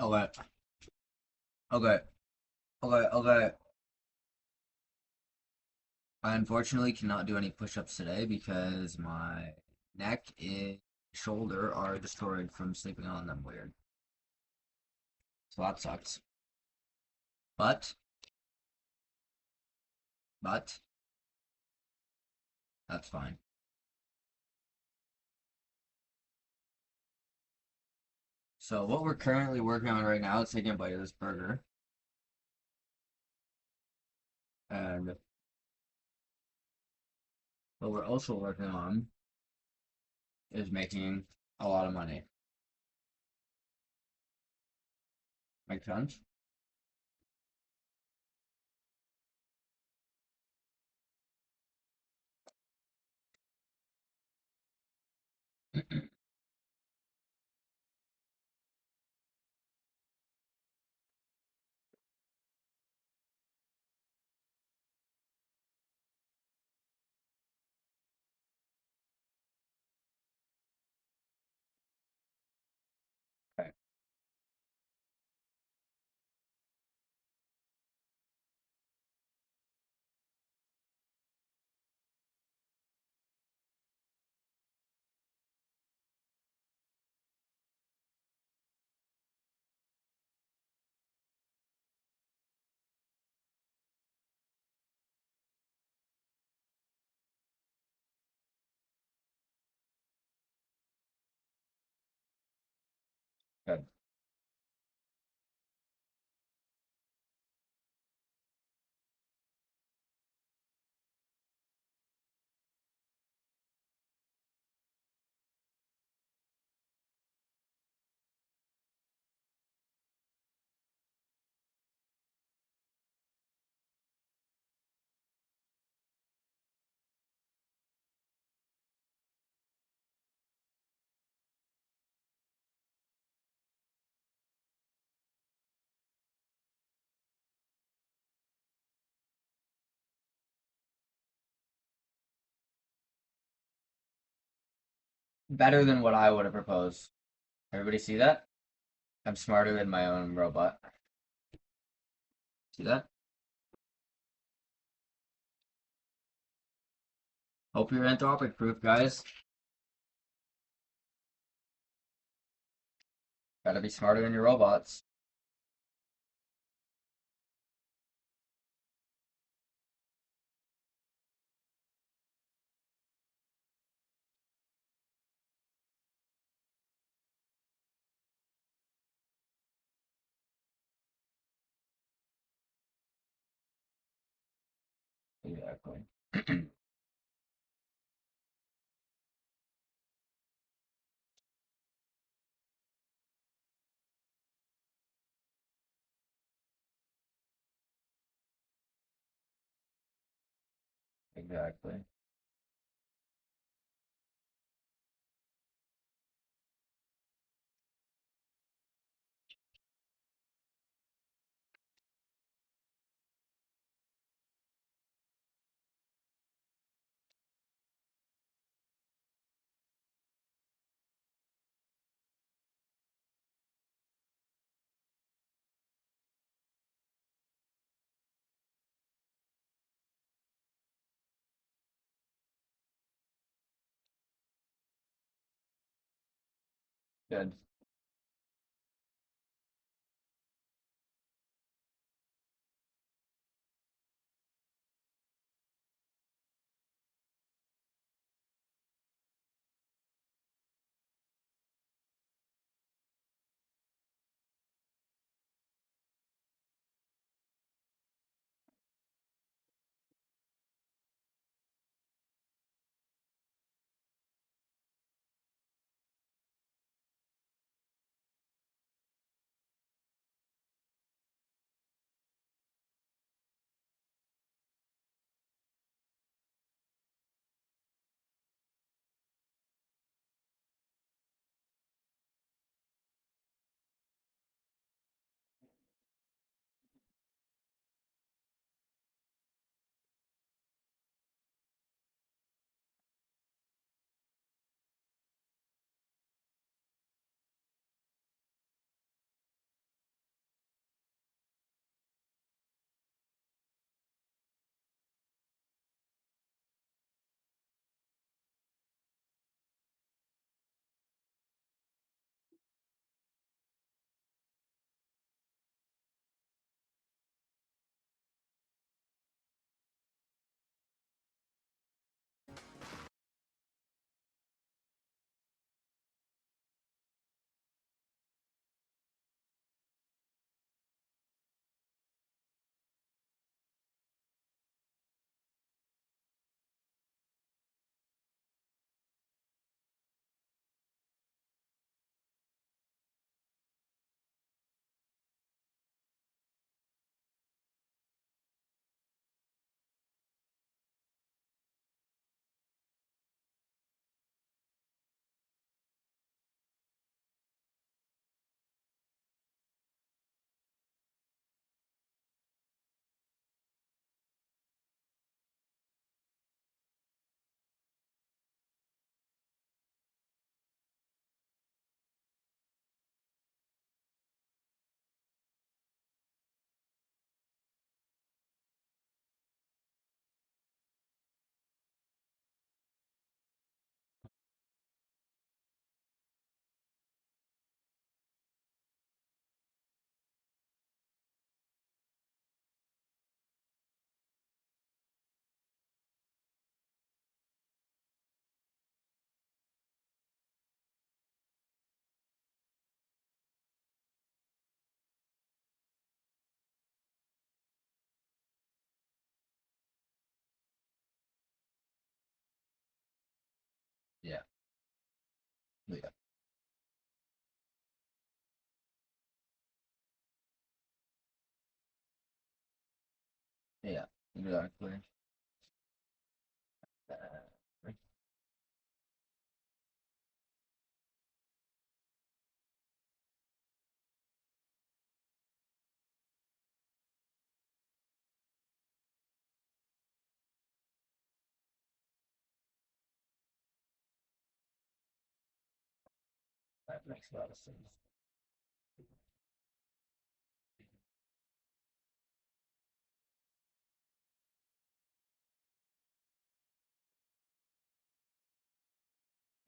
Okay, okay, okay. I unfortunately cannot do any push-ups today because my neck and shoulder are destroyed from sleeping on them weird. So that sucks. But, but, that's fine. So what we're currently working on right now is taking a bite of this burger. And what we're also working on is making a lot of money. Make sense? Okay. Good. Better than what I would have proposed. Everybody see that? I'm smarter than my own robot. See that? Hope you're anthropic proof, guys. Gotta be smarter than your robots. Exactly. Exactly. Good. Yeah. Yeah. Yeah. Exactly. Uh, that makes a lot of sense.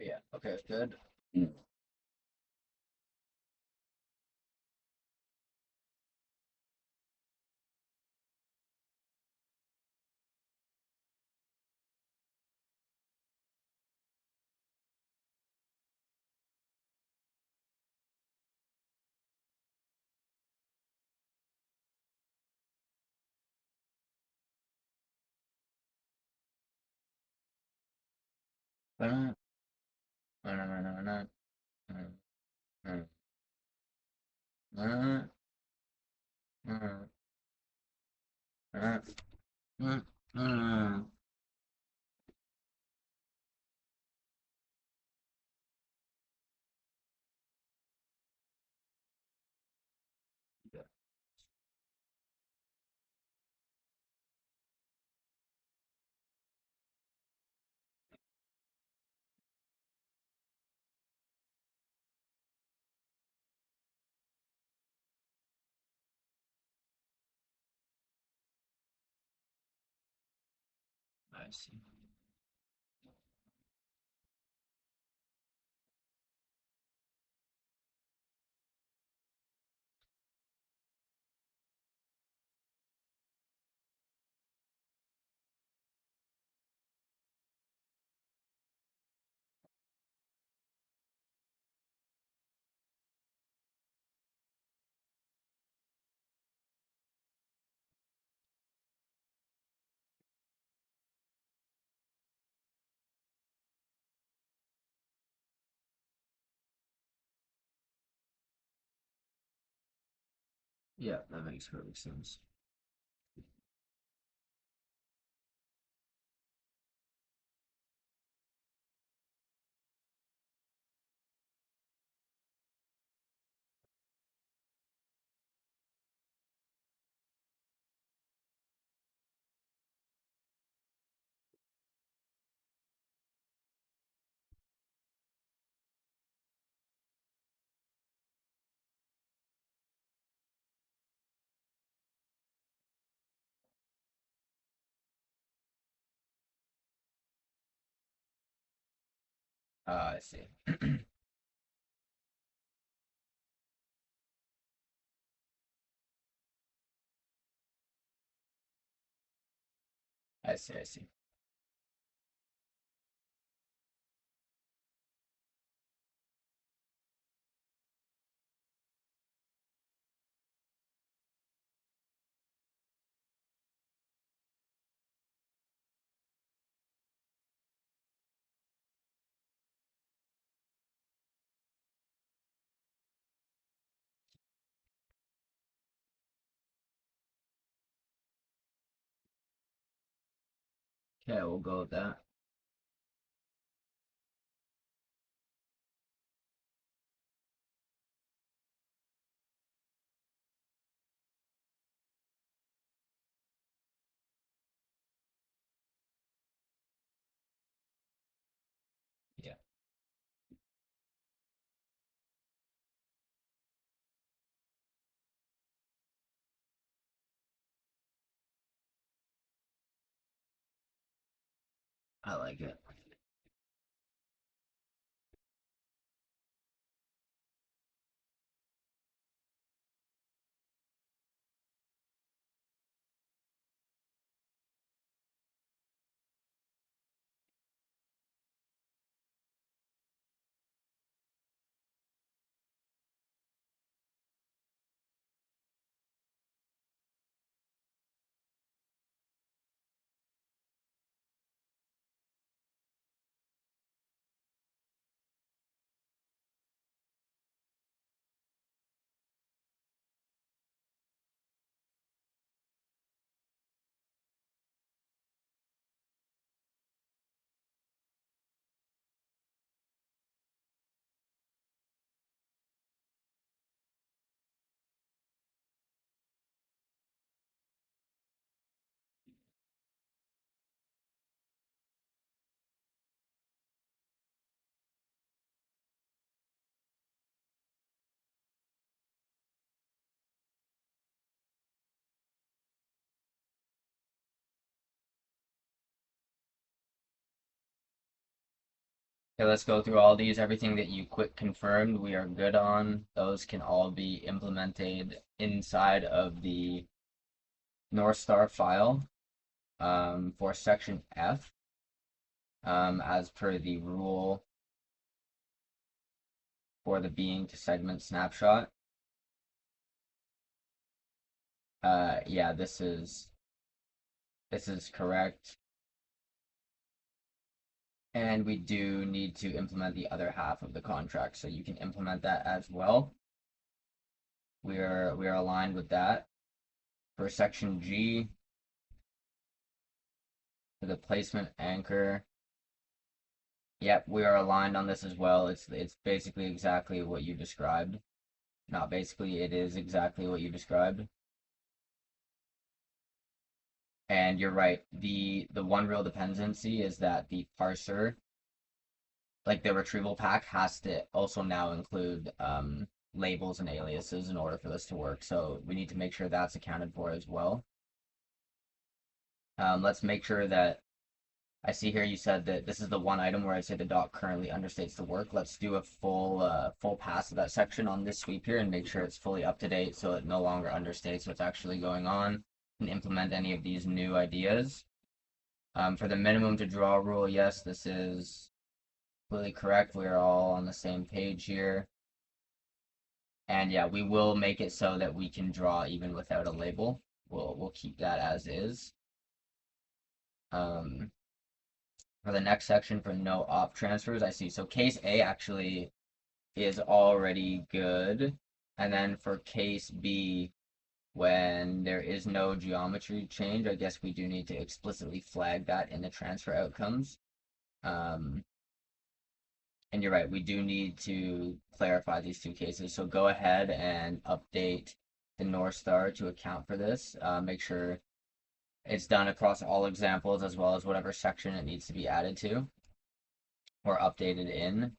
Yeah. Okay. Good. Mm. Uh, uh, uh, uh, uh, uh, uh, uh, uh. Yeah. I see. Yeah, that makes perfect sense. I see. I see. I see. Okay, we'll go with that. Yeah, I like it. Okay, let's go through all these. Everything that you quick confirmed, we are good on. Those can all be implemented inside of the North Star file for section F, as per the rule for the being to segment snapshot. Yeah, this is correct. And we do need to implement the other half of the contract, so you can implement that as well. We are aligned with that. For section G, for the placement anchor, yep, we are aligned on this as well. It's basically exactly what you described. Not basically, it is exactly what you described. And you're right. The one real dependency is that the parser, like the retrieval pack, has to also now include labels and aliases in order for this to work. So we need to make sure that's accounted for as well. Let's make sure that I see here you said that this is the one item where I say the doc currently understates the work. Let's do a full pass of that section on this sweep here and make sure it's fully up to date so it no longer understates what's actually going on and implement any of these new ideas. For the minimum to draw rule, yes, this is completely correct. We are all on the same page here. And yeah, we will make it so that we can draw even without a label. We'll keep that as is. For the next section for no op transfers, I see. So case A actually is already good. And then for case B, when there is no geometry change, I guess we do need to explicitly flag that in the transfer outcomes. And you're right, we do need to clarify these two cases. So go ahead and update the North Star to account for this. Make sure it's done across all examples as well as whatever section it needs to be added to or updated in.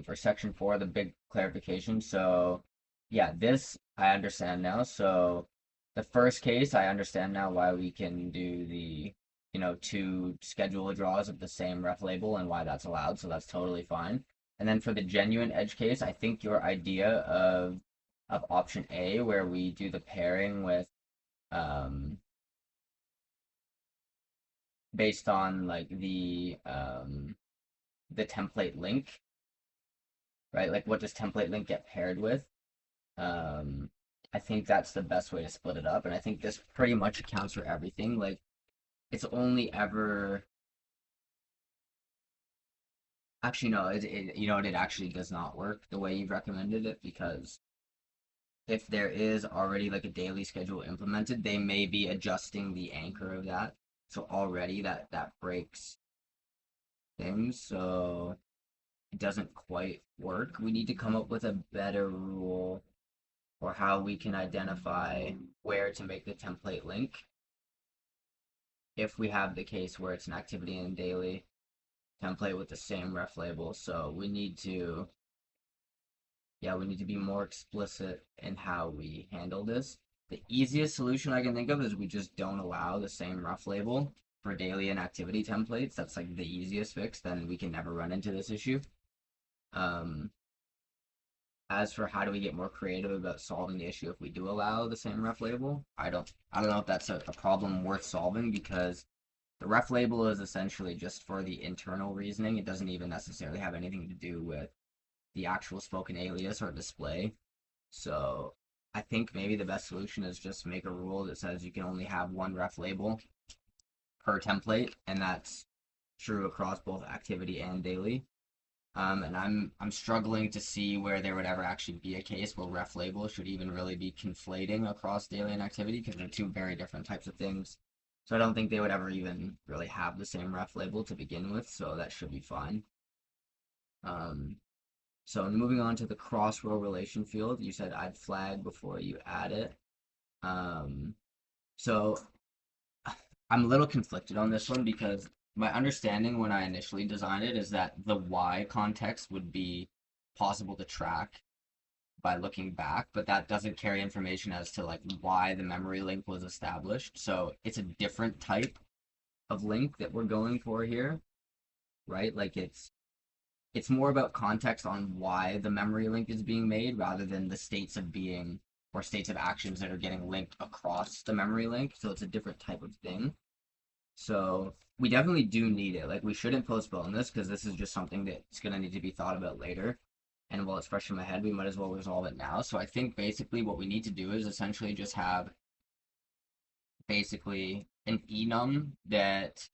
For section 4, the big clarification. So yeah, this I understand now. So the first case, I understand now why we can do the, two schedule draws of the same ref label and why that's allowed. So that's totally fine. And then for the genuine edge case, I think your idea of option A, where we do the pairing with based on like the template link, right? Like what does template link get paired with? I think that's the best way to split it up, and I think this pretty much accounts for everything. Like, it's only ever actually no, it actually does not work the way you've recommended it because if there is already like a daily schedule implemented, they may be adjusting the anchor of that. So already that breaks things. So it doesn't quite work. We need to come up with a better rule or how we can identify where to make the template link if we have the case where it's an activity and daily template with the same ref label. So we need to be more explicit in how we handle this. The easiest solution I can think of is we just don't allow the same ref label for daily and activity templates. That's like the easiest fix. Then we can never run into this issue. As for how do we get more creative about solving the issue if we do allow the same ref label, I don't know if that's a problem worth solving because the ref label is essentially just for the internal reasoning. It doesn't even necessarily have anything to do with the actual spoken alias or display. So I think maybe the best solution is just make a rule that says you can only have one ref label per template, and that's true across both activity and daily. And I'm struggling to see where there would ever actually be a case where ref label should even really be conflating across daily and activity because they're two very different types of things. So I don't think they would ever even really have the same ref label to begin with, so that should be fine. So moving on to the cross row relation field, you said I'd flag before you add it. So I'm a little conflicted on this one because my understanding when I initially designed it is that the Y context would be possible to track by looking back, but that doesn't carry information as to like why the memory link was established. So it's a different type of link that we're going for here. right? Like it's more about context on why the memory link is being made rather than the states of being or states of actions that are getting linked across the memory link. So it's a different type of thing. So we definitely do need it. Like we shouldn't postpone this because this is just something that's gonna need to be thought about later. And while it's fresh in my head, we might as well resolve it now. So I think basically what we need to do is essentially just have basically an enum that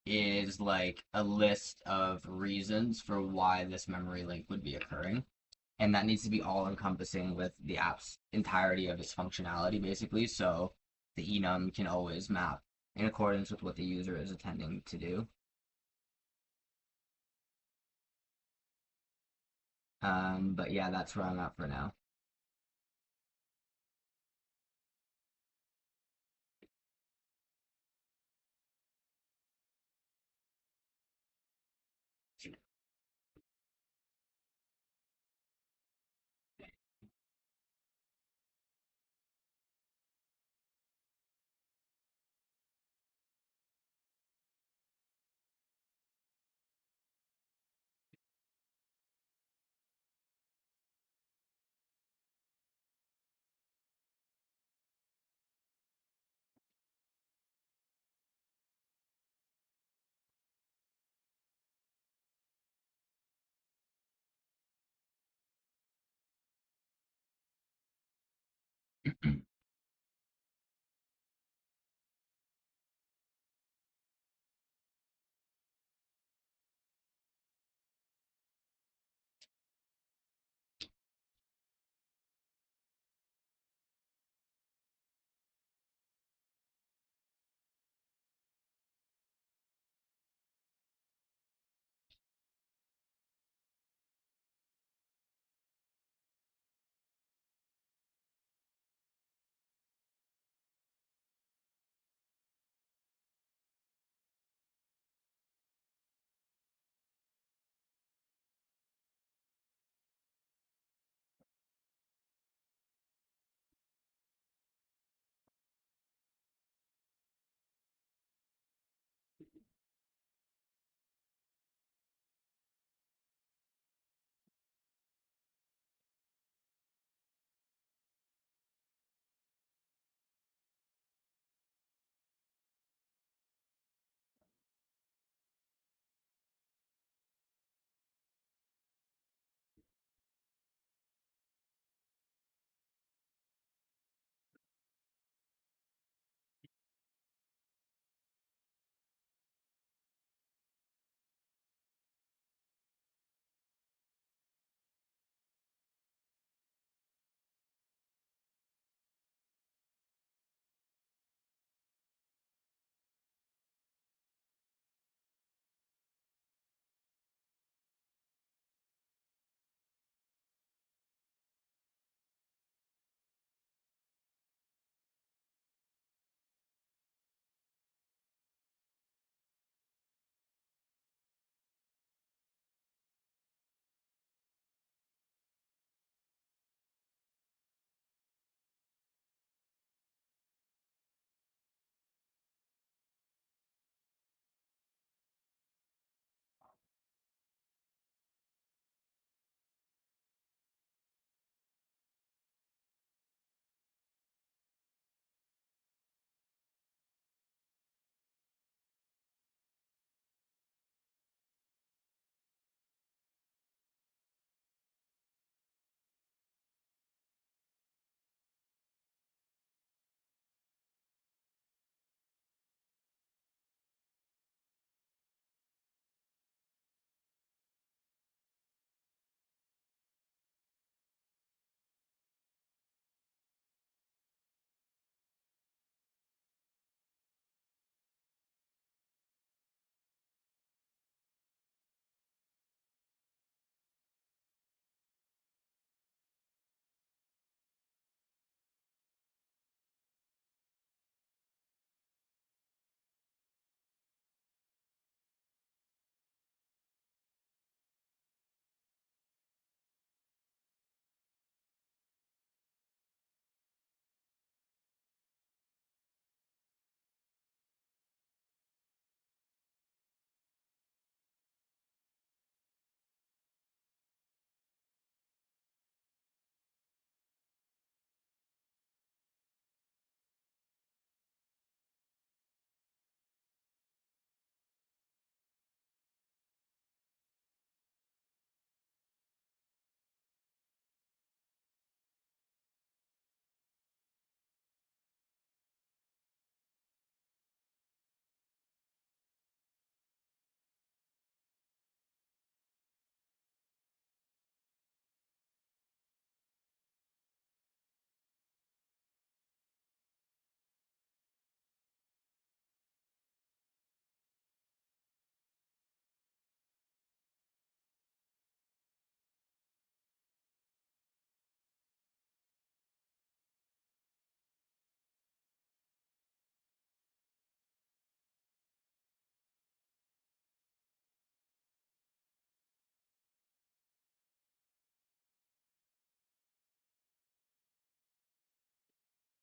is like a list of reasons for why this memory link would be occurring. And that needs to be all encompassing with the app's entirety of its functionality, basically. So the enum can always map in accordance with what the user is intending to do. But yeah, that's where I'm at for now.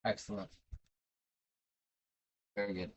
Excellent. Very good.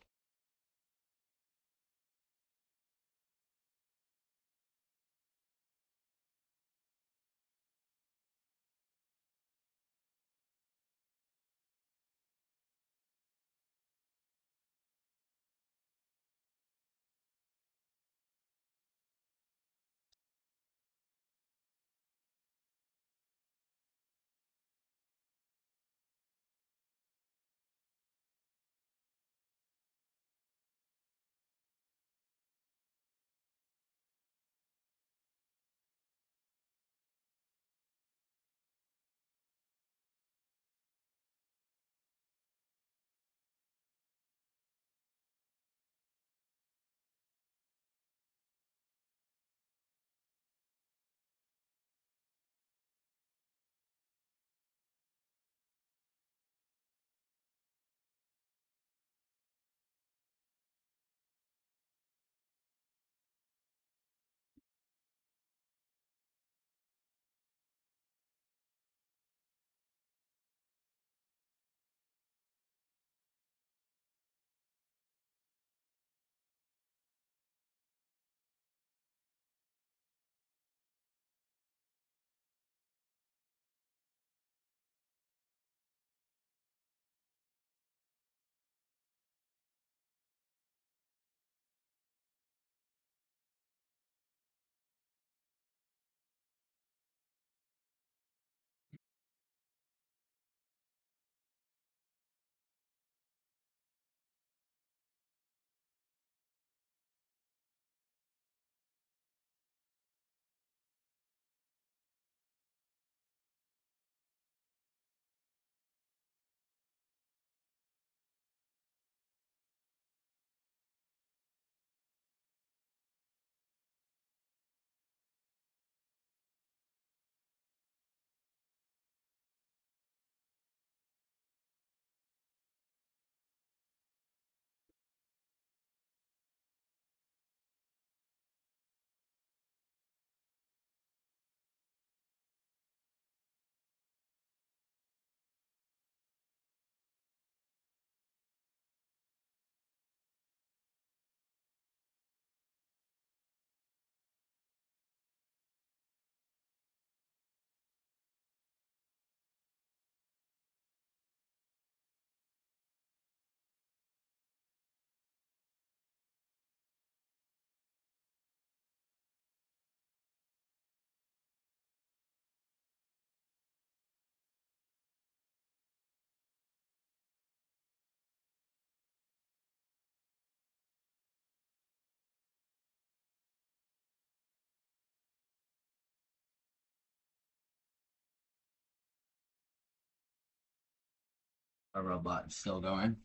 A robot still going.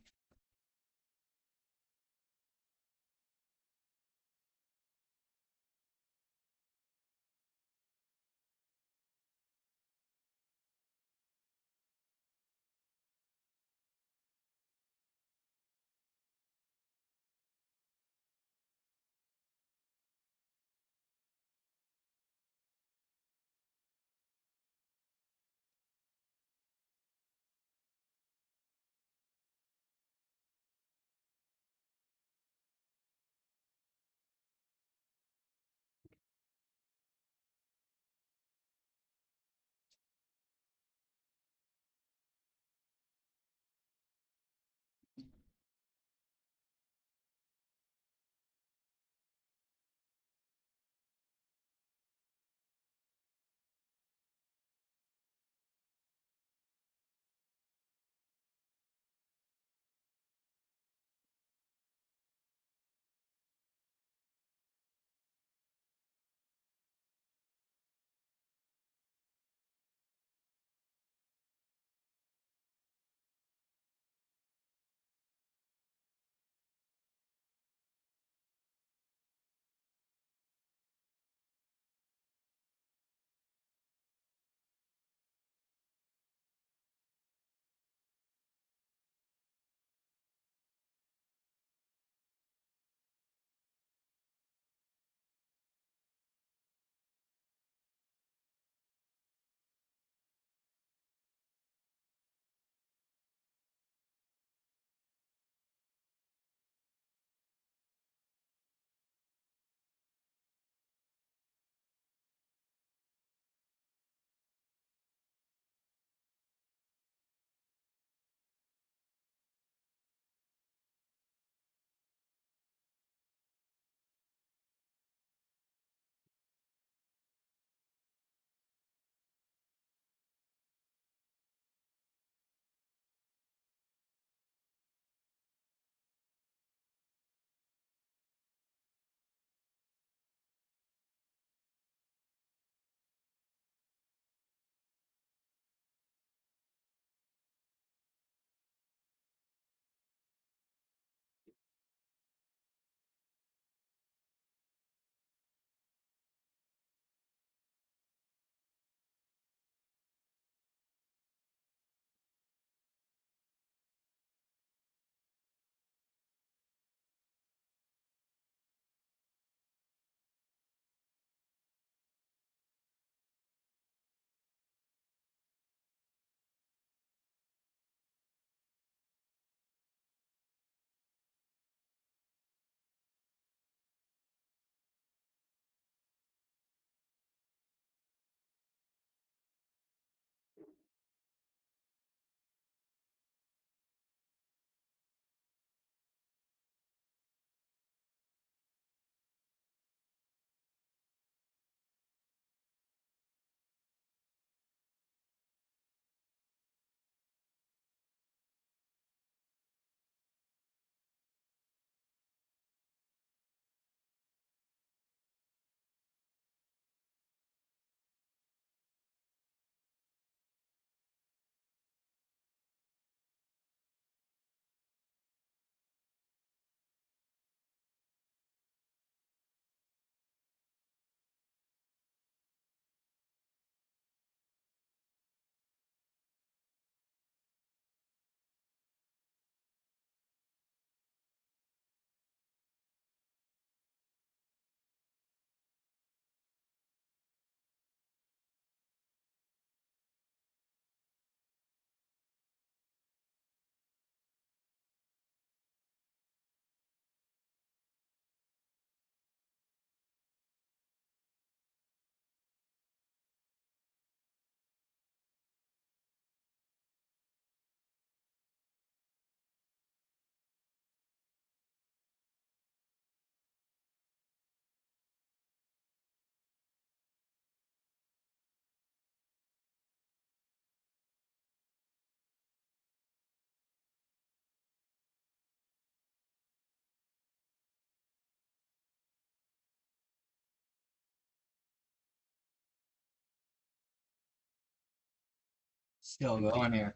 Still going here.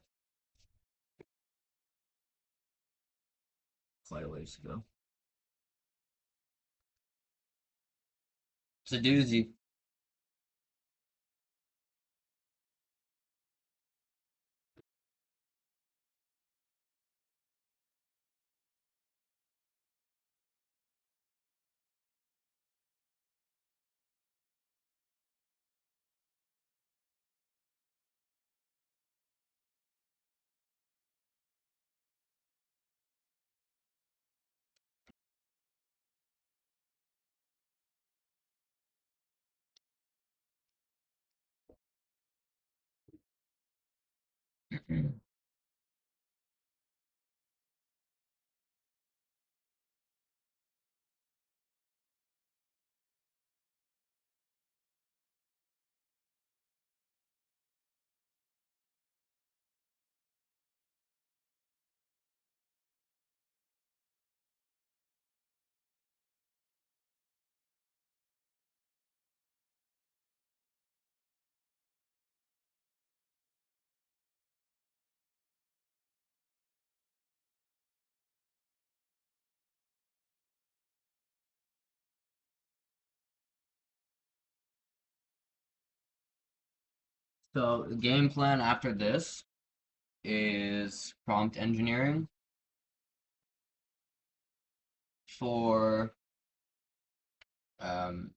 Quite a ways to go. It's a doozy. So the game plan after this is prompt engineering for um,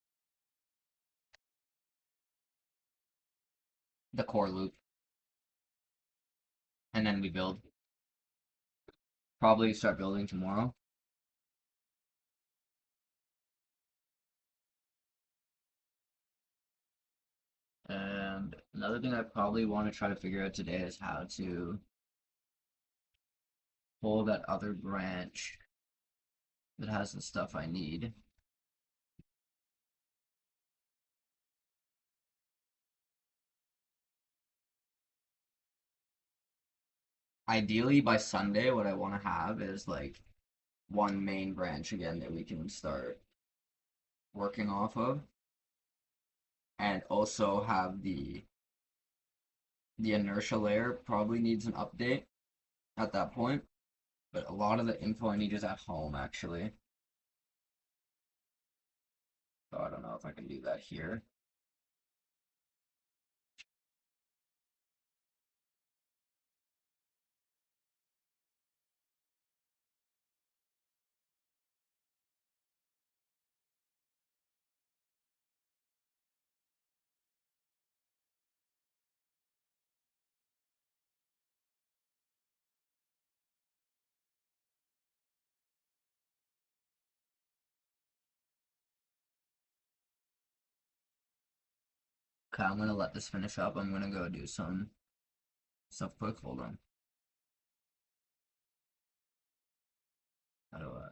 the core loop, and then we build. Probably start building tomorrow. And another thing I probably want to try to figure out today is how to pull that other branch that has the stuff I need. Ideally, by Sunday, what I want to have is like one main branch again that we can start working off of, and also have the inertia layer probably needs an update at that point, but a lot of the info I need is at home actually. So I don't know if I can do that here. Okay, I'm gonna let this finish up. I'm gonna go do some stuff quick. Hold on. How do I?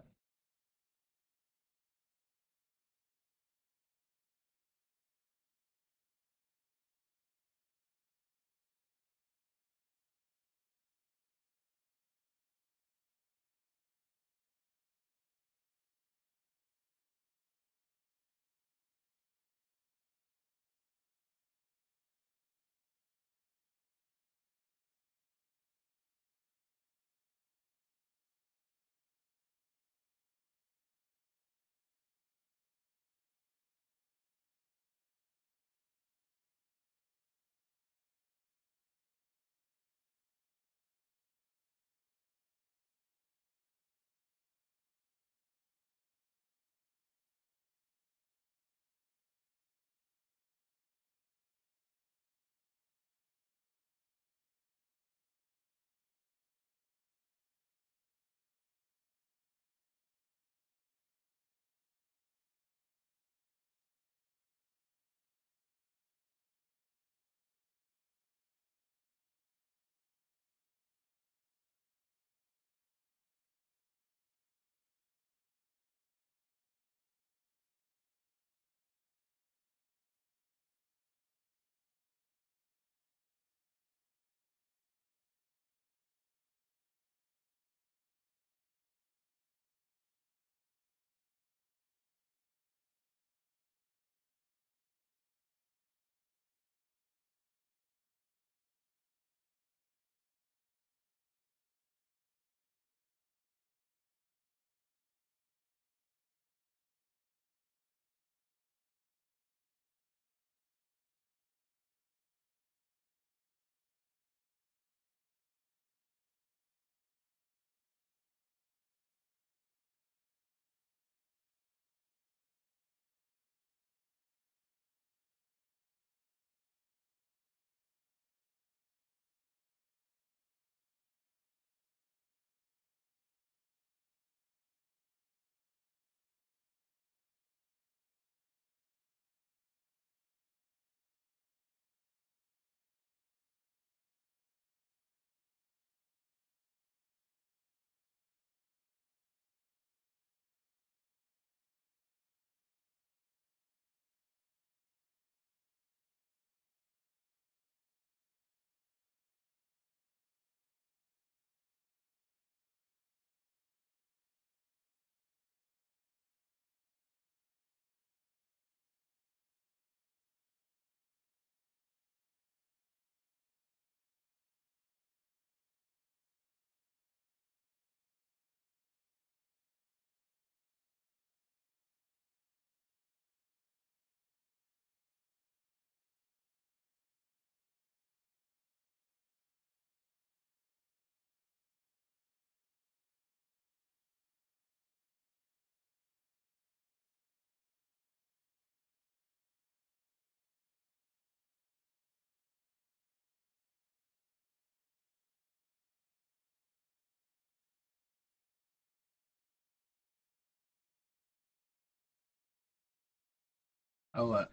Oh,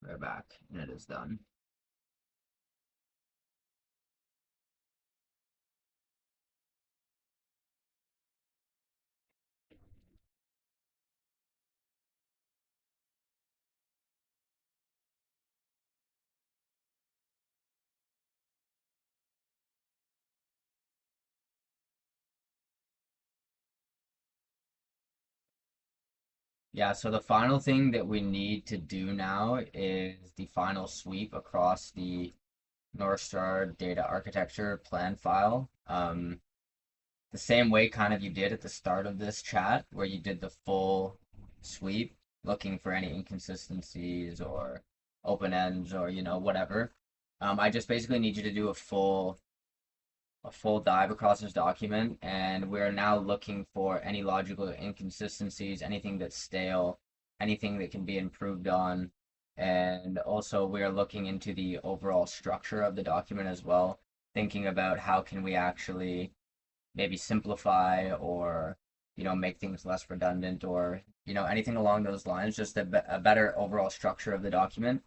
we're back, and it is done. Yeah, so the final thing that we need to do now is the final sweep across the North Star data architecture plan file. The same way kind of you did at the start of this chat, where you did the full sweep, looking for any inconsistencies or open ends or whatever. I just basically need you to do a full dive across this document, and we're now looking for any logical inconsistencies, anything that's stale, anything that can be improved on, and also we're looking into the overall structure of the document as well, thinking about how can we actually maybe simplify or make things less redundant or anything along those lines, just a better overall structure of the document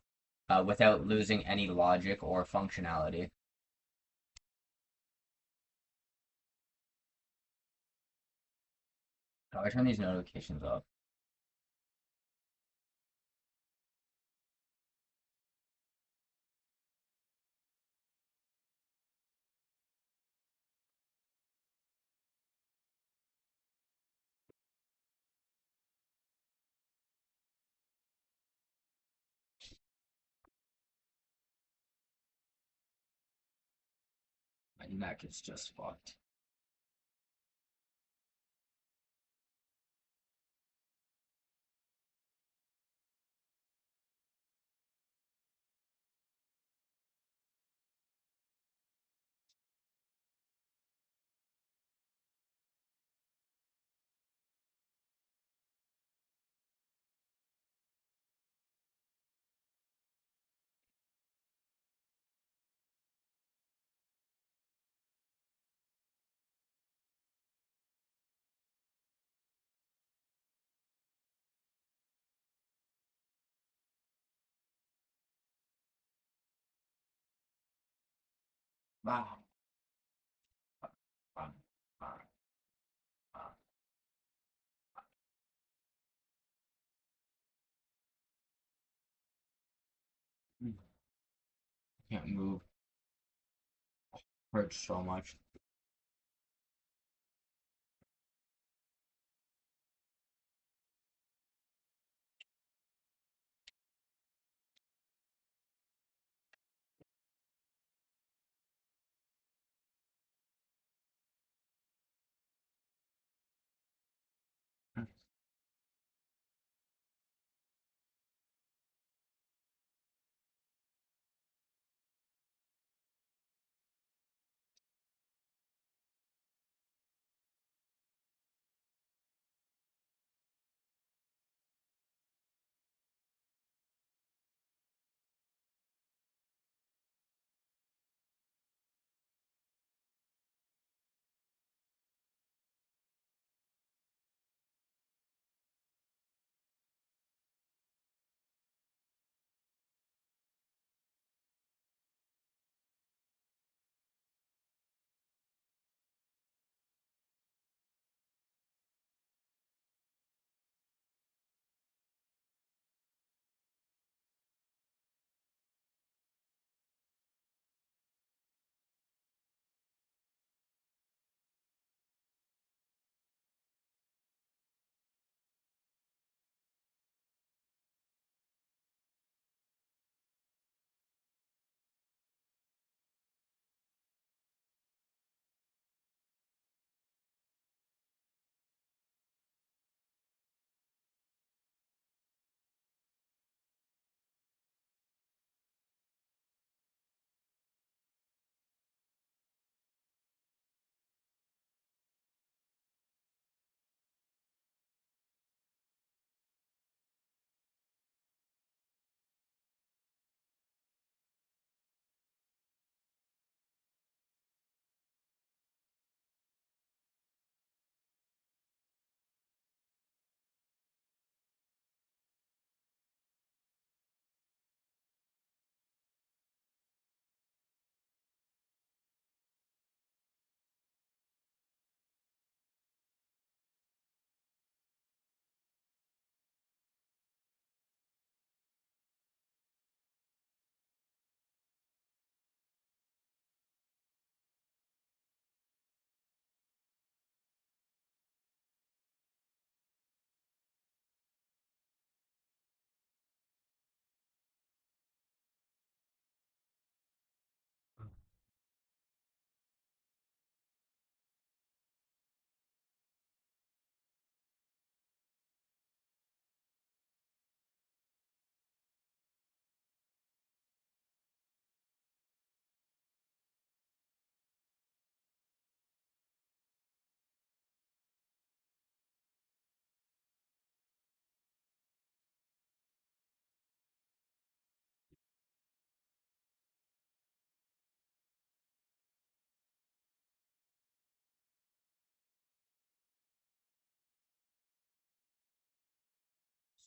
without losing any logic or functionality. How do I turn these notifications off? My neck is just fucked. Wow. Can't move. Hurts so much.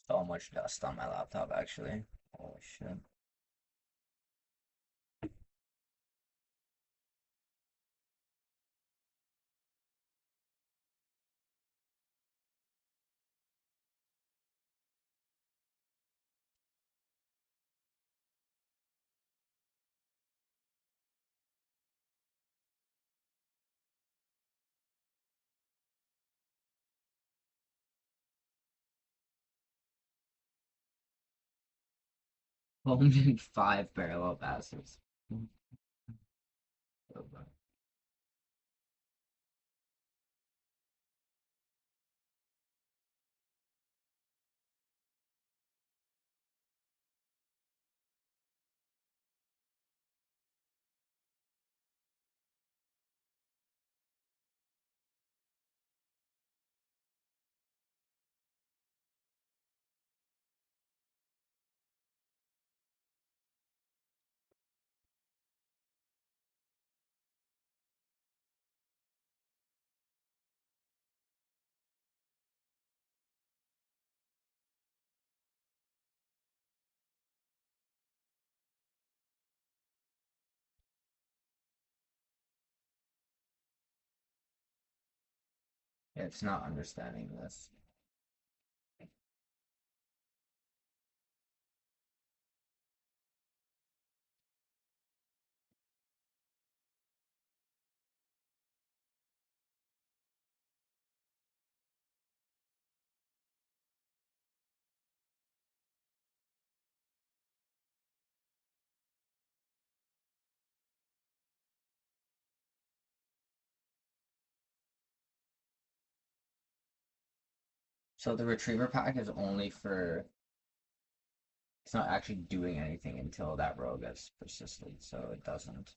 So much dust on my laptop, actually. Holy shit. Home in 5 parallel passes. It's not understanding this. So the retriever pack is only for, it's not actually doing anything until that row gets persisted, so it doesn't.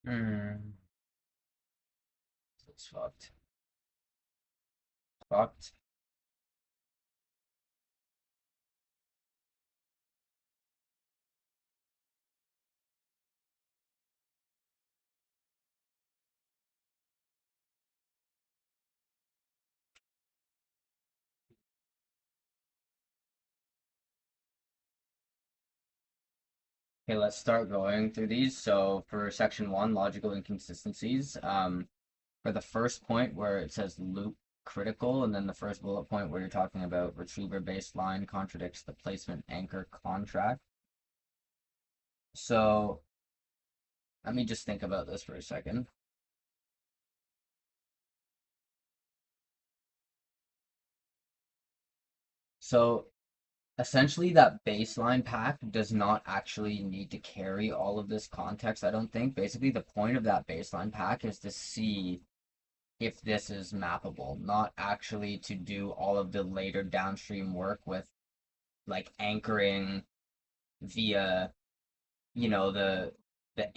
Hmm. It's fucked. Fucked. Okay, let's start going through these. So for section one, logical inconsistencies, for the first point where it says loop critical, and then the first bullet point where you're talking about retriever baseline contradicts the placement anchor contract. So let me just think about this for a second. So essentially that baseline pack does not actually need to carry all of this context, I don't think. Basically, the point of that baseline pack is to see if this is mappable, not actually to do all of the later downstream work with like anchoring via, the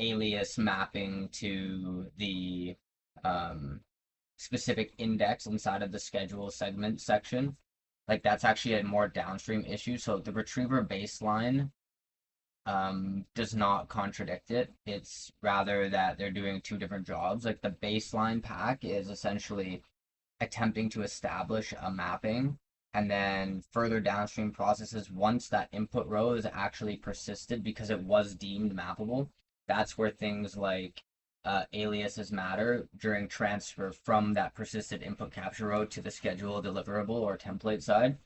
alias mapping to the um, specific index inside of the schedule segment section. Like that's actually a more downstream issue. So the retriever baseline does not contradict it. It's rather that they're doing two different jobs. Like the baseline pack is essentially attempting to establish a mapping, and then further downstream processes, once that input row is actually persisted because it was deemed mappable, that's where things like aliases matter during transfer from that persisted input capture row to the schedule deliverable or template side.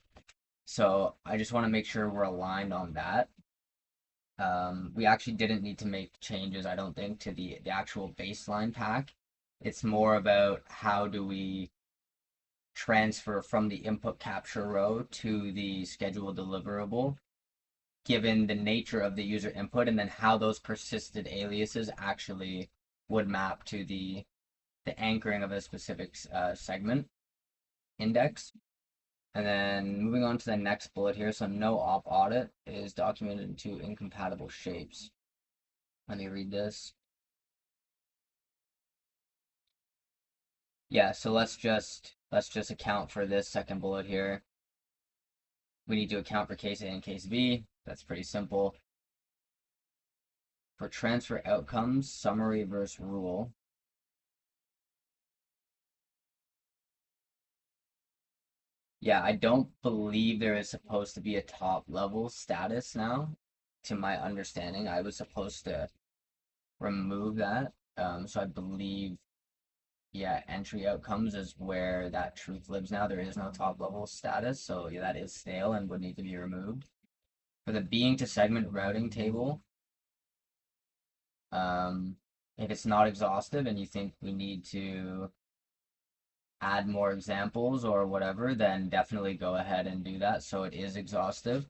So I just want to make sure we're aligned on that. We actually didn't need to make changes, I don't think, to the actual baseline pack. It's more about how do we transfer from the input capture row to the schedule deliverable, given the nature of the user input, and then how those persisted aliases actually would map to the anchoring of a specific segment index. And then moving on to the next bullet here, so no op audit is documented into incompatible shapes. Let me read this. Yeah, so let's just account for this second bullet here. We need to account for case A and case B. That's pretty simple. For transfer outcomes, summary versus rule. Yeah, I don't believe there is supposed to be a top level status now. To my understanding, I was supposed to remove that. So I believe, yeah, entry outcomes is where that truth lives now. There is no top level status, so yeah, that is stale and would need to be removed. For the being to segment routing table, um, if it's not exhaustive and you think we need to add more examples or whatever, then definitely go ahead and do that. So it is exhaustive.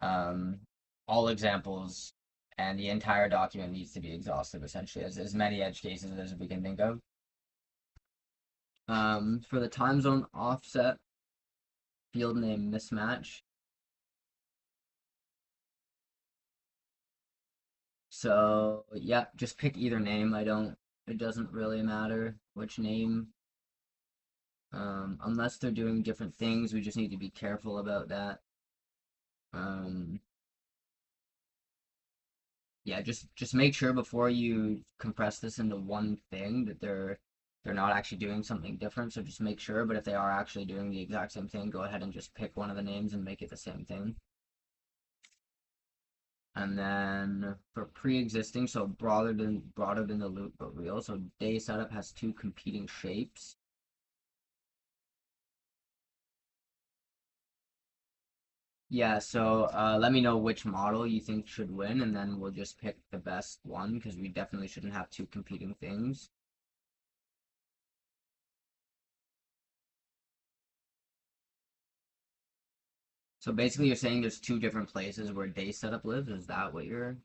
Um, all examples and the entire document needs to be exhaustive, essentially, as many edge cases as we can think of. For the time zone offset, field name mismatch. So yeah, just pick either name. It doesn't really matter which name. Unless they're doing different things, we just need to be careful about that. Um, yeah, just make sure before you compress this into one thing that they're not actually doing something different. So just make sure. But if they are actually doing the exact same thing, go ahead and just pick one of the names and make it the same thing. And then for pre-existing, so broader than the loop but real. So day setup has two competing shapes. Yeah, so let me know which model you think should win, and then we'll just pick the best one because we definitely shouldn't have two competing things. So basically, you're saying there's two different places where day setup lives. Is that what you're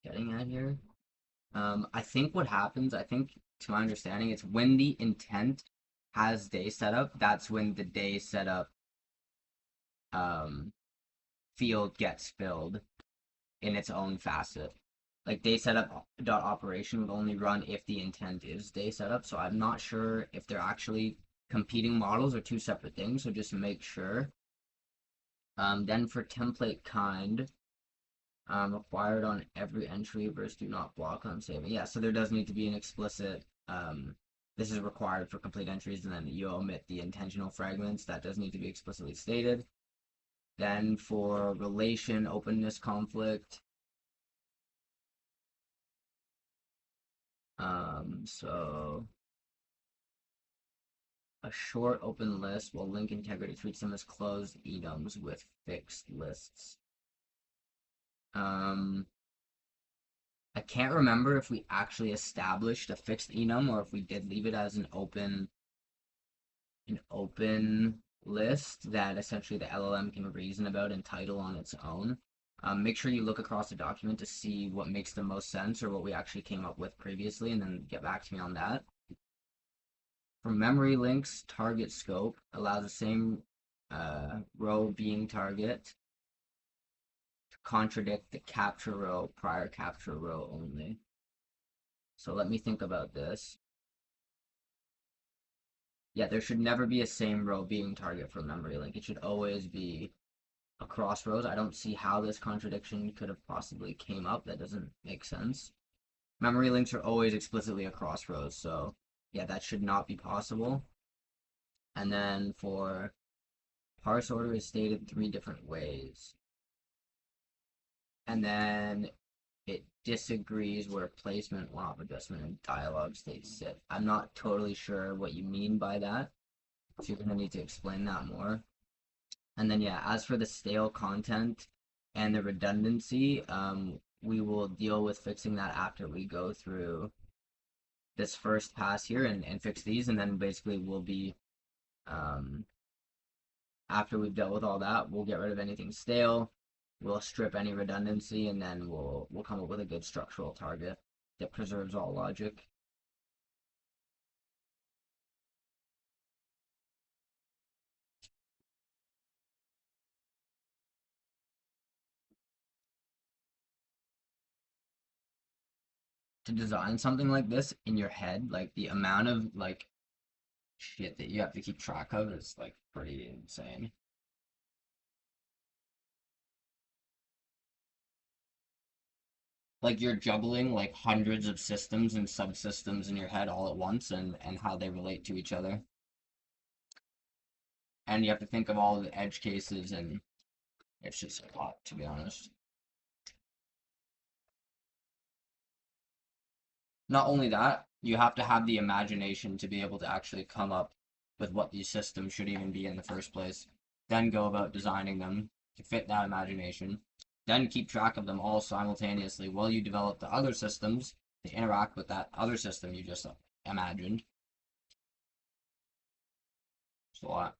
getting at here? I think what happens, I think to my understanding, it's when the intent has day setup, that's when the day setup um, field gets filled in its own facet. like day setup dot operation would only run if the intent is day setup. So I'm not sure if they're actually competing models or two separate things. So just make sure. Then for template kind, required on every entry versus do not block on saving. Yeah, so there does need to be an explicit, this is required for complete entries, and then you omit the intentional fragments. That does need to be explicitly stated. Then for relation, openness, conflict, so a short open list will link integrity treats them as closed enums with fixed lists. I can't remember if we actually established a fixed enum or if we did leave it as an open list that essentially the LLM can reason about and title on its own. Make sure you look across the document to see what makes the most sense or what we actually came up with previously, and then get back to me on that. For memory links, target scope allows the same row being target to contradict the capture row, prior capture row only. So let me think about this. Yeah, there should never be a same row being target for memory link. It should always be across rows. I don't see how this contradiction could have possibly came up. That doesn't make sense. Memory links are always explicitly across rows, so yeah, that should not be possible. And then for parse order is stated three different ways. And then it disagrees where placement, WAP adjustment, and dialogue states sit. I'm not totally sure what you mean by that, so you're gonna need to explain that more. And then yeah, as for the stale content and the redundancy, we will deal with fixing that after we go through this first pass here and fix these, and then basically we'll be after we've dealt with all that, we'll get rid of anything stale, we'll strip any redundancy, and then we'll come up with a good structural target that preserves all logic. To design something like this in your head, like the amount of like shit that you have to keep track of is like pretty insane. Like you're juggling like hundreds of systems and subsystems in your head all at once, and how they relate to each other. And you have to think of all the edge cases, and it's just a lot, to be honest. Not only that, you have to have the imagination to be able to actually come up with what these systems should even be in the first place. Then go about designing them to fit that imagination. Then keep track of them all simultaneously while you develop the other systems to interact with that other system you just imagined. It's a lot.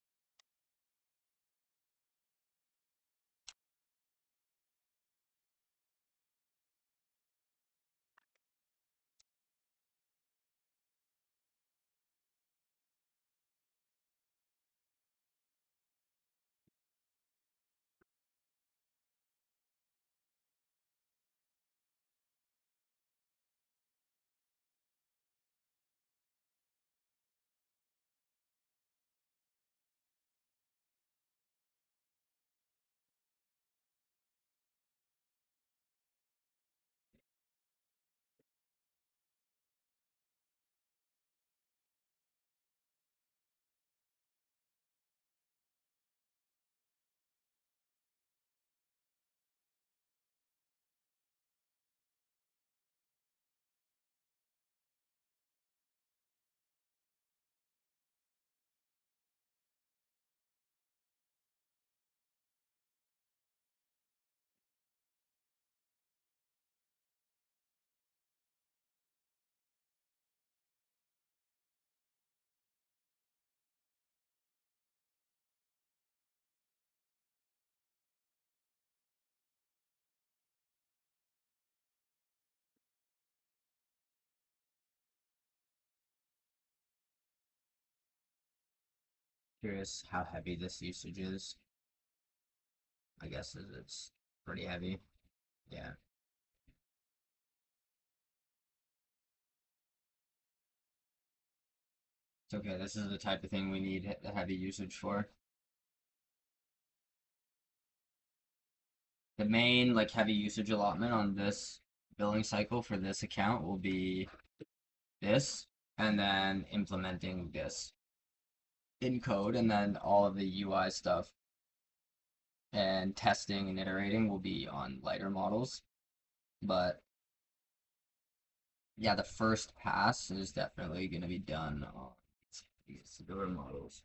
Curious how heavy this usage is. I guess it's pretty heavy. Yeah. Okay, this is the type of thing we need heavy usage for. The main like heavy usage allotment on this billing cycle for this account will be this, and then implementing this in code, and then all of the UI stuff and testing and iterating will be on lighter models. But yeah, the first pass is definitely going to be done on these newer models.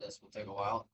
This will take a while.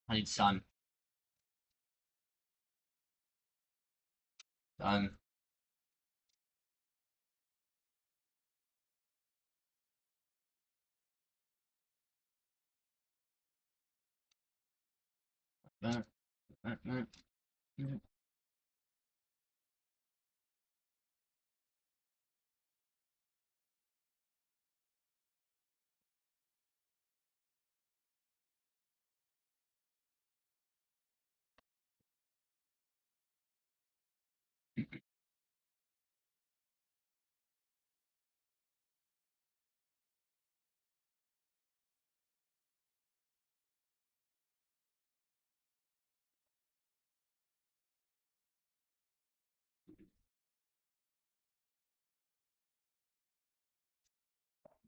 I need sun. Sun.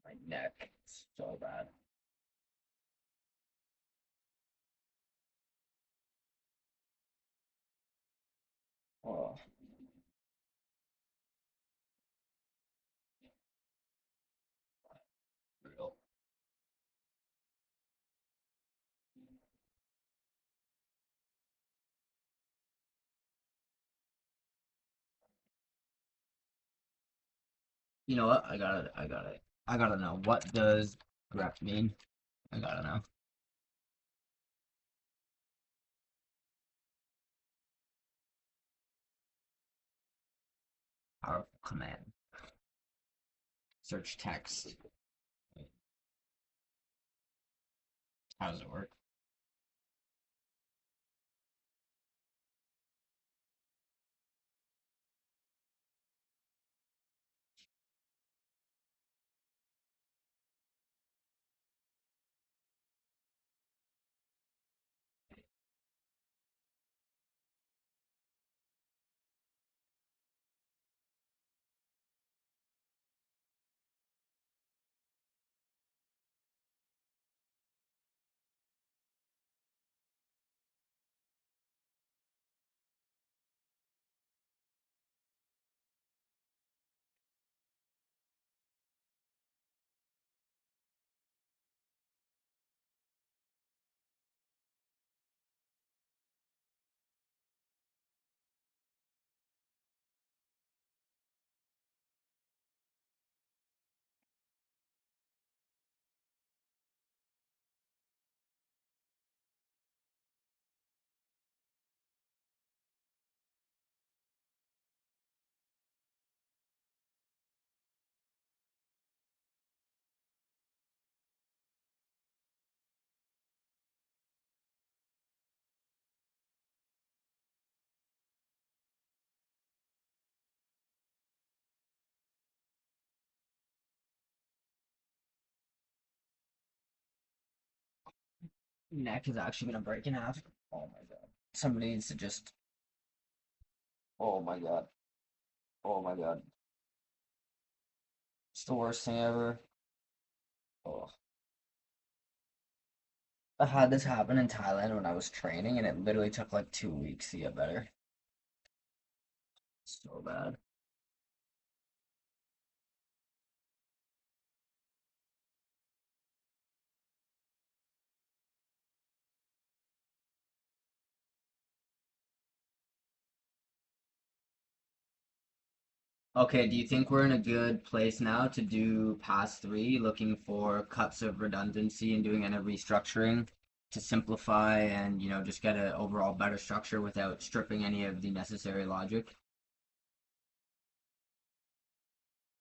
My neck. It's so bad. Oh, brutal. You know what? I gotta know. What does grep mean? I gotta know. Powerful command. Search text. How does it work? Neck is actually gonna break in half. Oh my god. Somebody needs to just. Oh my god. Oh my god. It's the worst thing ever. Oh. I had this happen in Thailand when I was training, and it literally took like 2 weeks to get better. So bad. Okay, do you think we're in a good place now to do pass three, looking for cuts of redundancy and doing any restructuring to simplify and, just get an overall better structure without stripping any of the necessary logic?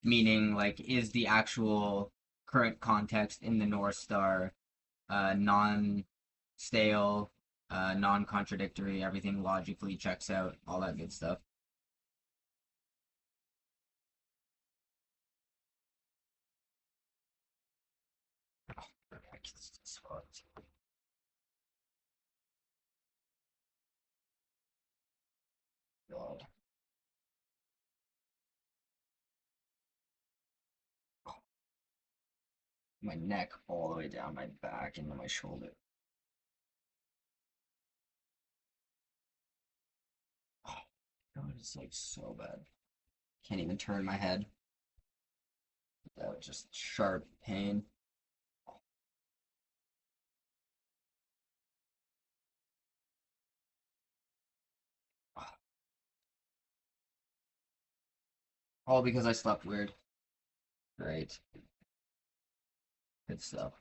Meaning, like, is the actual current context in the North Star non-stale, non-contradictory, everything logically checks out, all that good stuff? my neck all the way down my back into my shoulder. Oh, God, it's like so bad. Can't even turn my head. That was just sharp pain. All because I slept weird. Great. Good stuff.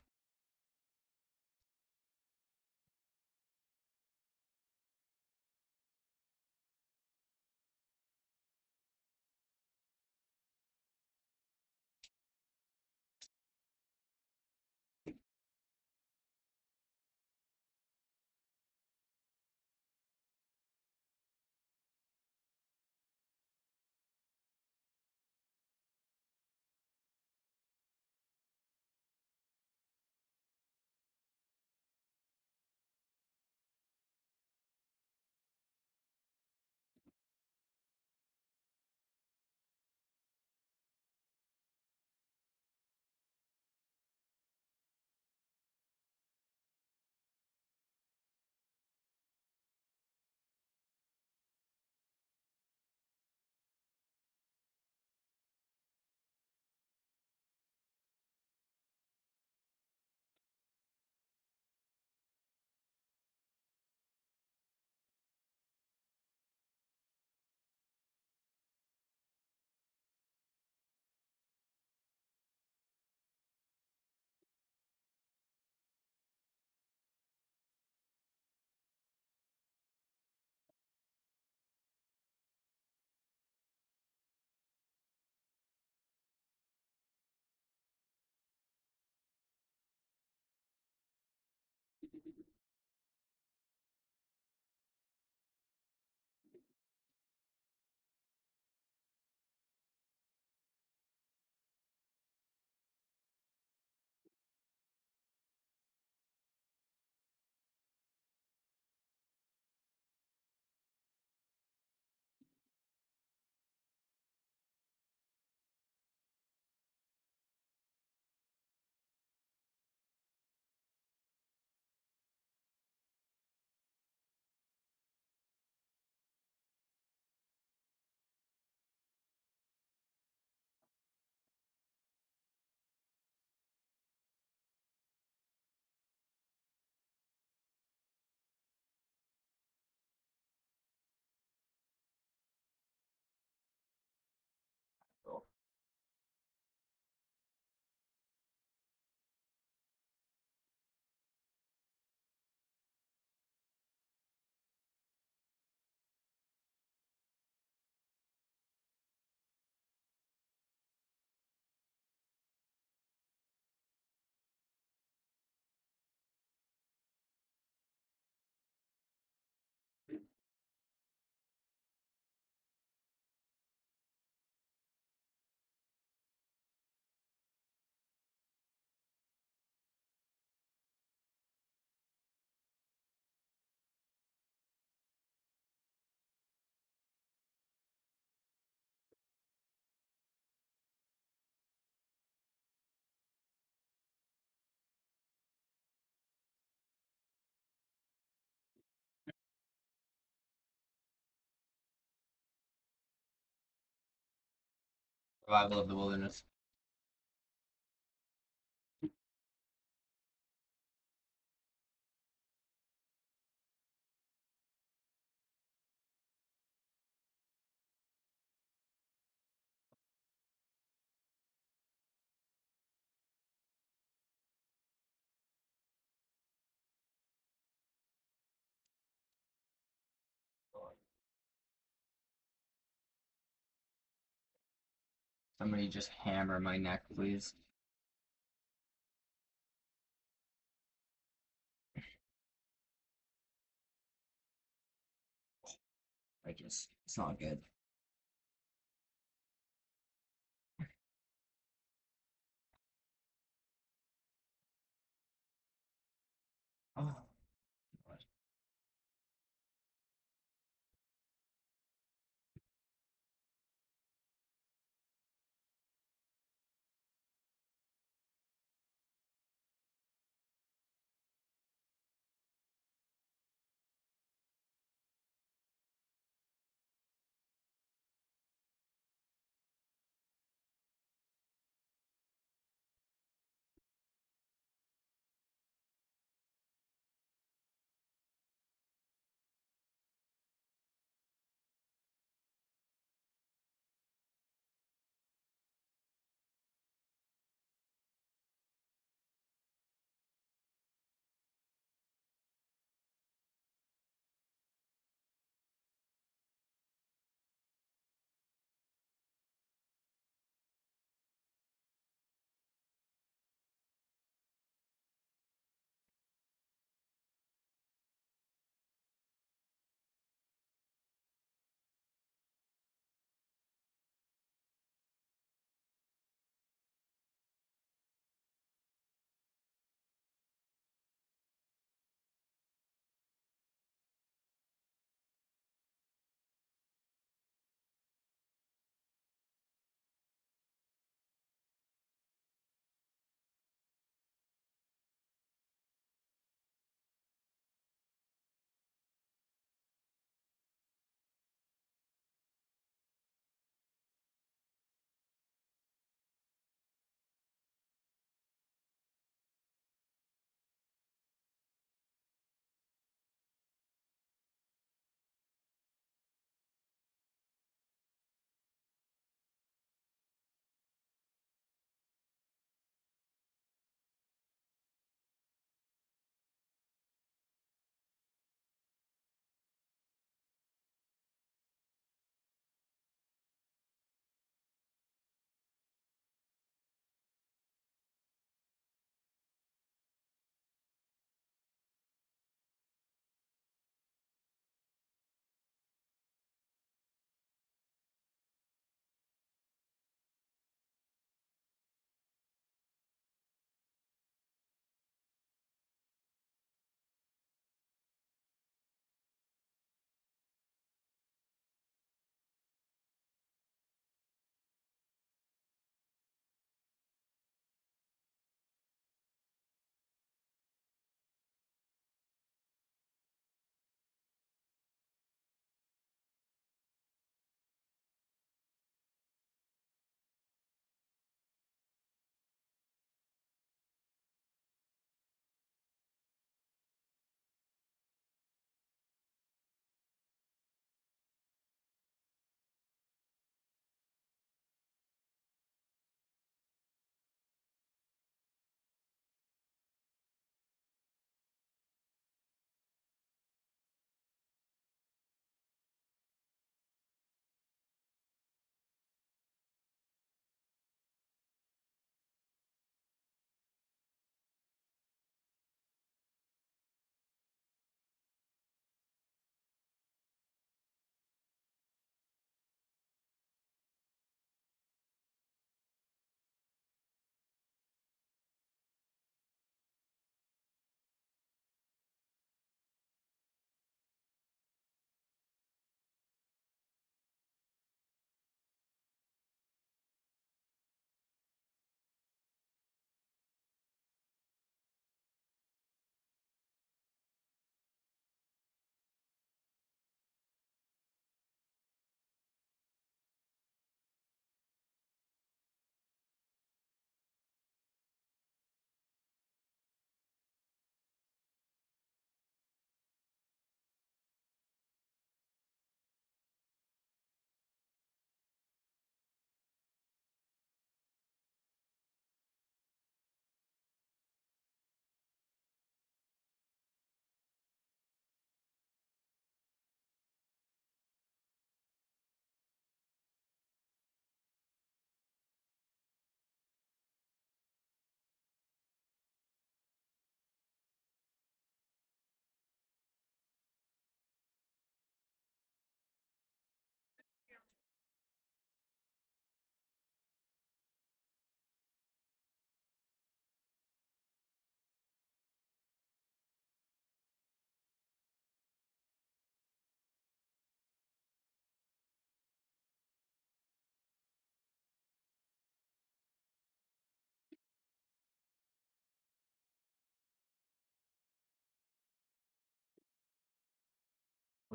Survival of the wilderness. Somebody just hammer my neck, please. It's not good. Oh, God.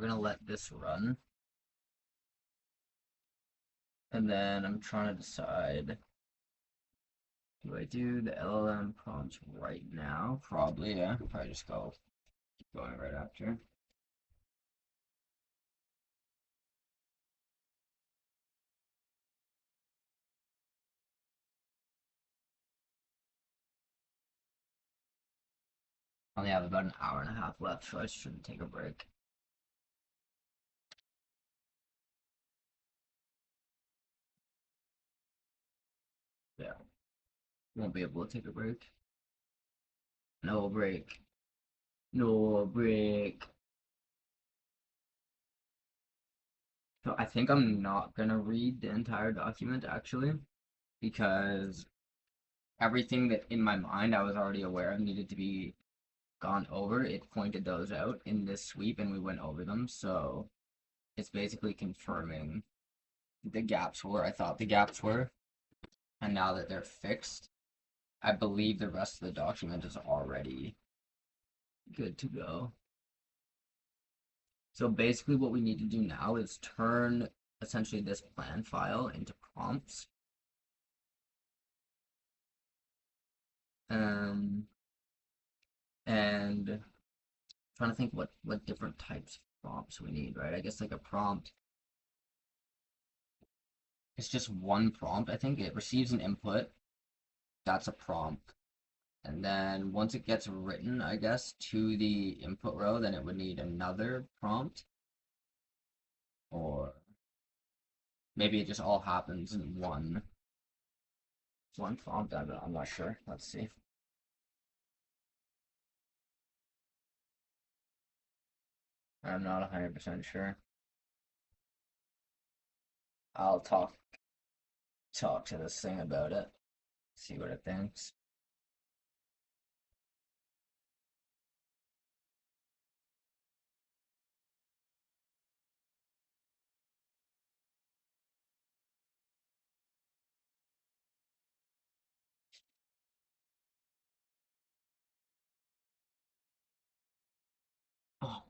we're gonna let this run. And then I'm trying to decide, do I do the LLM prompts right now? Probably, yeah. Probably just keep going right after. I only have about an hour and a half left, so I shouldn't take a break. Yeah, won't be able to take a break. No break. No break. So I think I'm not gonna read the entire document actually, because everything that in my mind I was already aware of needed to be gone over. It pointed those out in this sweep and we went over them. So it's basically confirming the gaps where I thought the gaps were. And now that they're fixed, I believe the rest of the document is already good to go. So basically what we need to do now is turn essentially this plan file into prompts. And I'm trying to think what different types of prompts we need, right? I guess like a prompt, it's just one prompt. I think it receives an input. That's a prompt. And then once it gets written, I guess, to the input row, then it would need another prompt. Or maybe it just all happens in one prompt. I'm not sure. Let's see. I'm not 100% sure. I'll talk to this thing about it, see what it thinks. Oh.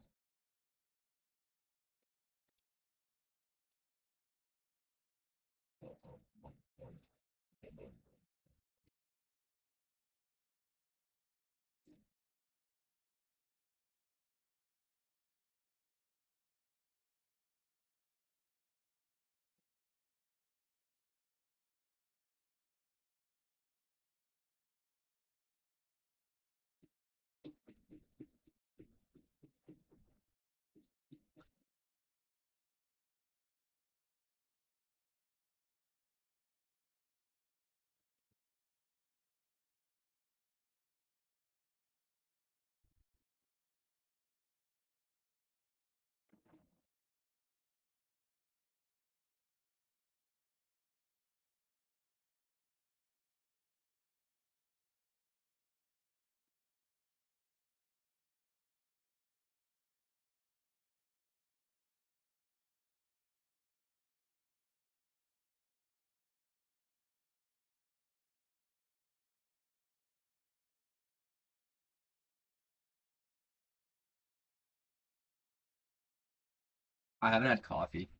I haven't had coffee.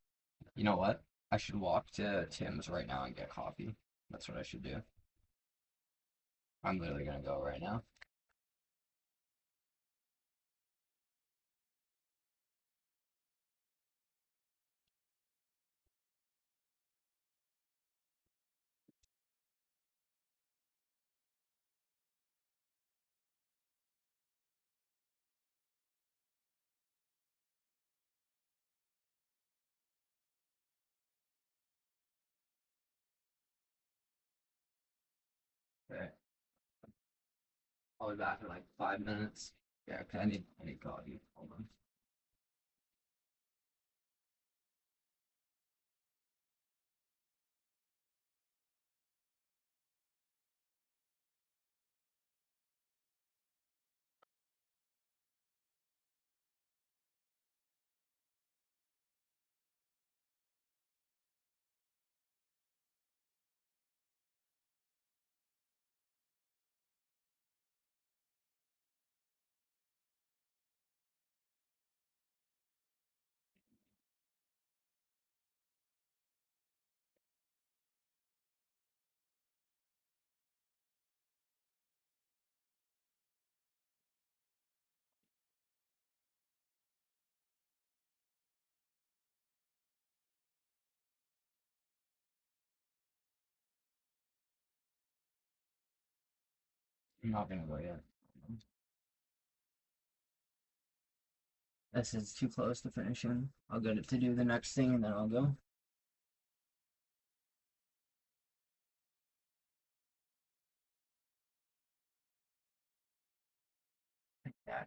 You know what? I should walk to Tim's right now and get coffee. That's what I should do. I'm literally gonna go right now. Okay. I'll be back in like 5 minutes. Yeah, 'cause I need coffee. Hold on. I'm not gonna go yet. This is too close to finishing. I'll get it to do the next thing and then I'll go. Yeah.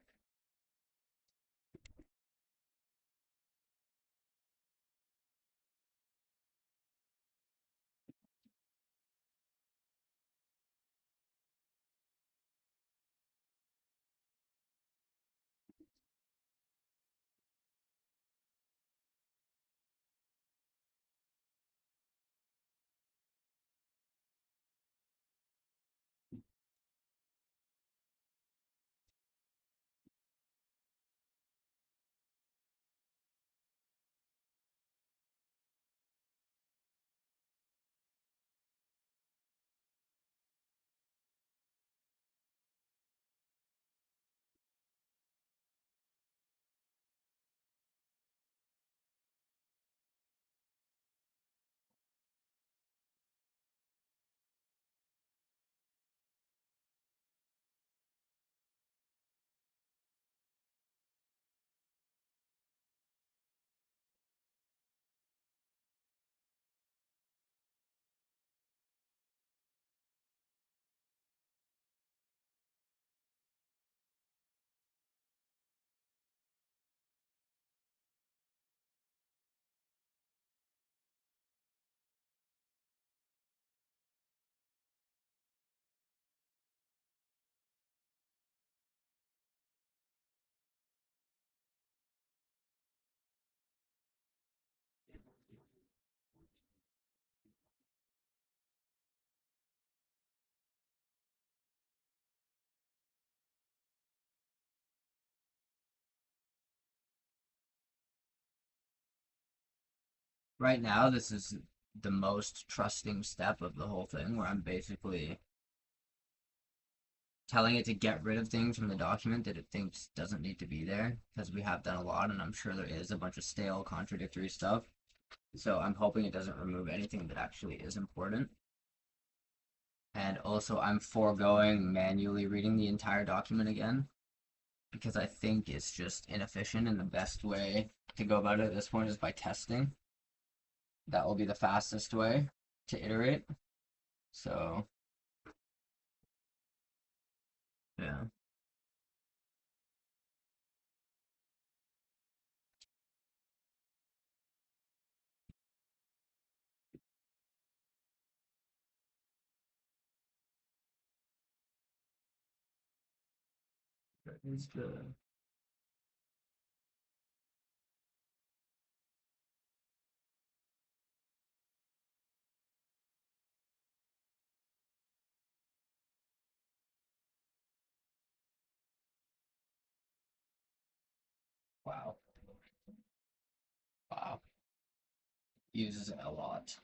Right now, this is the most trusting step of the whole thing, where I'm basically telling it to get rid of things from the document that it thinks doesn't need to be there, because we have done a lot, and I'm sure there is a bunch of stale, contradictory stuff. So I'm hoping it doesn't remove anything that actually is important. And also, I'm foregoing manually reading the entire document again, because I think it's just inefficient, and the best way to go about it at this point is by testing. That will be the fastest way to iterate. So, yeah. That is good. Wow. Wow. Uses it a lot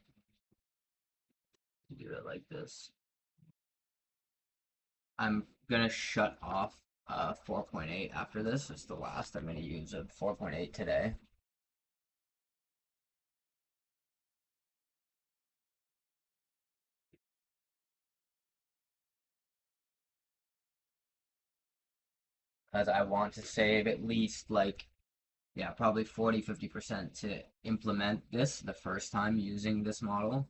to do it like this. I'm gonna shut off 4.8 after this. It's the last I'm gonna use of 4.8 today. Because I want to save at least like, yeah, probably 40-50% to implement this the first time using this model.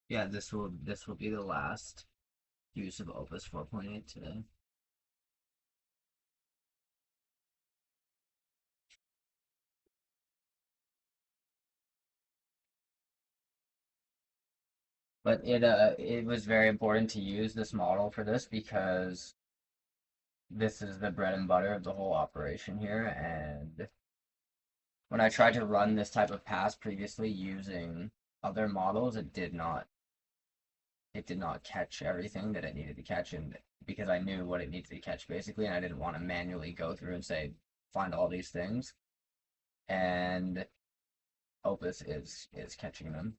Yeah, this will be the last use of Opus 4.8 today. But it was very important to use this model for this because this is the bread and butter of the whole operation here. And when I tried to run this type of pass previously using other models, it did not catch everything that it needed to catch, and because I knew what it needed to catch basically, and I didn't want to manually go through and say find all these things. And Opus is catching them.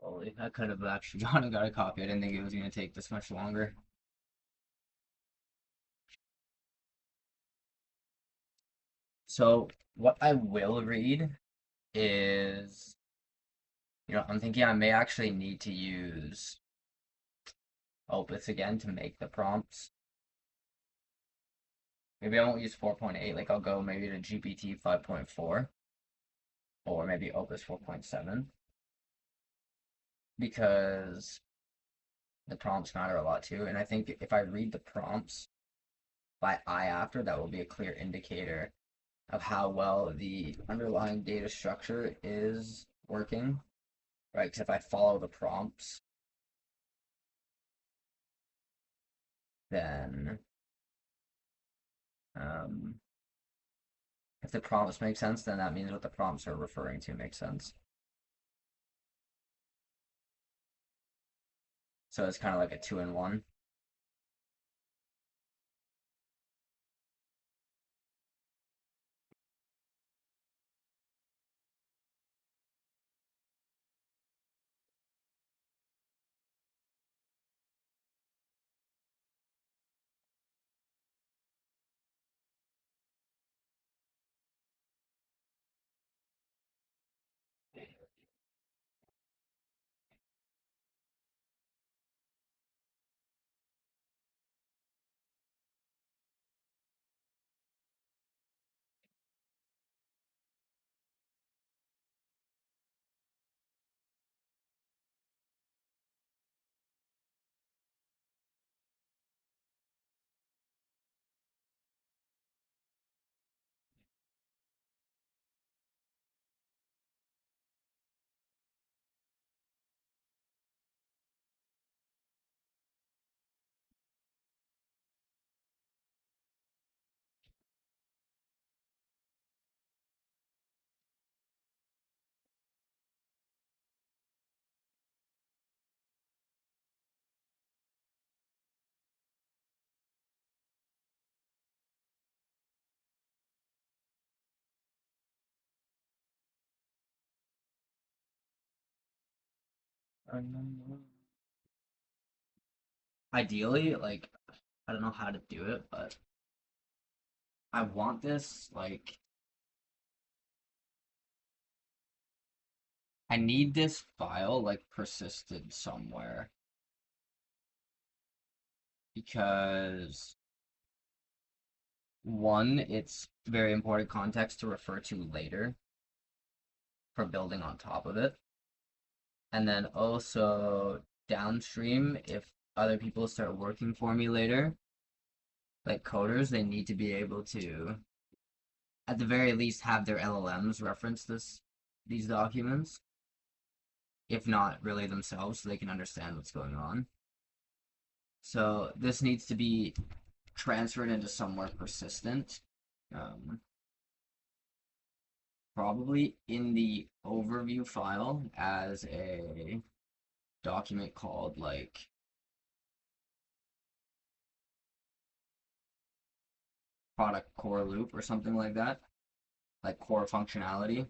Holy, I could have actually gone and got a copy. I didn't think it was going to take this much longer. So what I will read is, I'm thinking I may actually need to use Opus again to make the prompts. Maybe I won't use 4.8, like I'll go maybe to GPT 5.4 or maybe Opus 4.7 because the prompts matter a lot too. And I think if I read the prompts by eye after, that will be a clear indicator of how well the underlying data structure is working, right? Because if I follow the prompts, then um, if the prompts make sense, then that means what the prompts are referring to makes sense. So it's kind of like a two in one. ideally, like, I don't know how to do it, but I want this, like, I need this file, like, persisted somewhere. Because, one, it's very important context to refer to later for building on top of it. And then also, downstream, if other people start working for me later, like coders, they need to be able to, at the very least, have their LLMs reference these documents, if not really themselves, so they can understand what's going on. So this needs to be transferred into somewhere persistent, um, probably in the overview file as a document called like product core loop or something like that, like core functionality.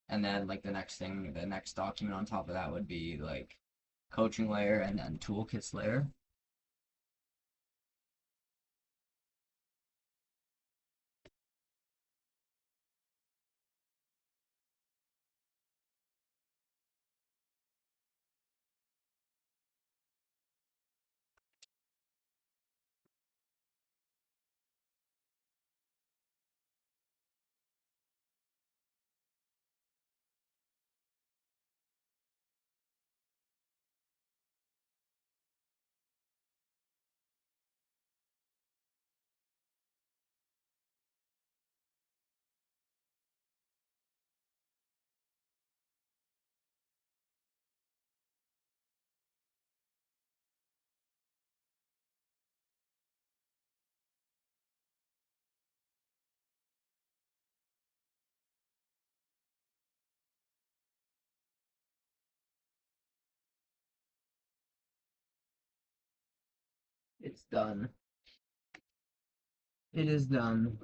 And then like the next document on top of that would be like coaching layer and then toolkits layer. It's done. It is done.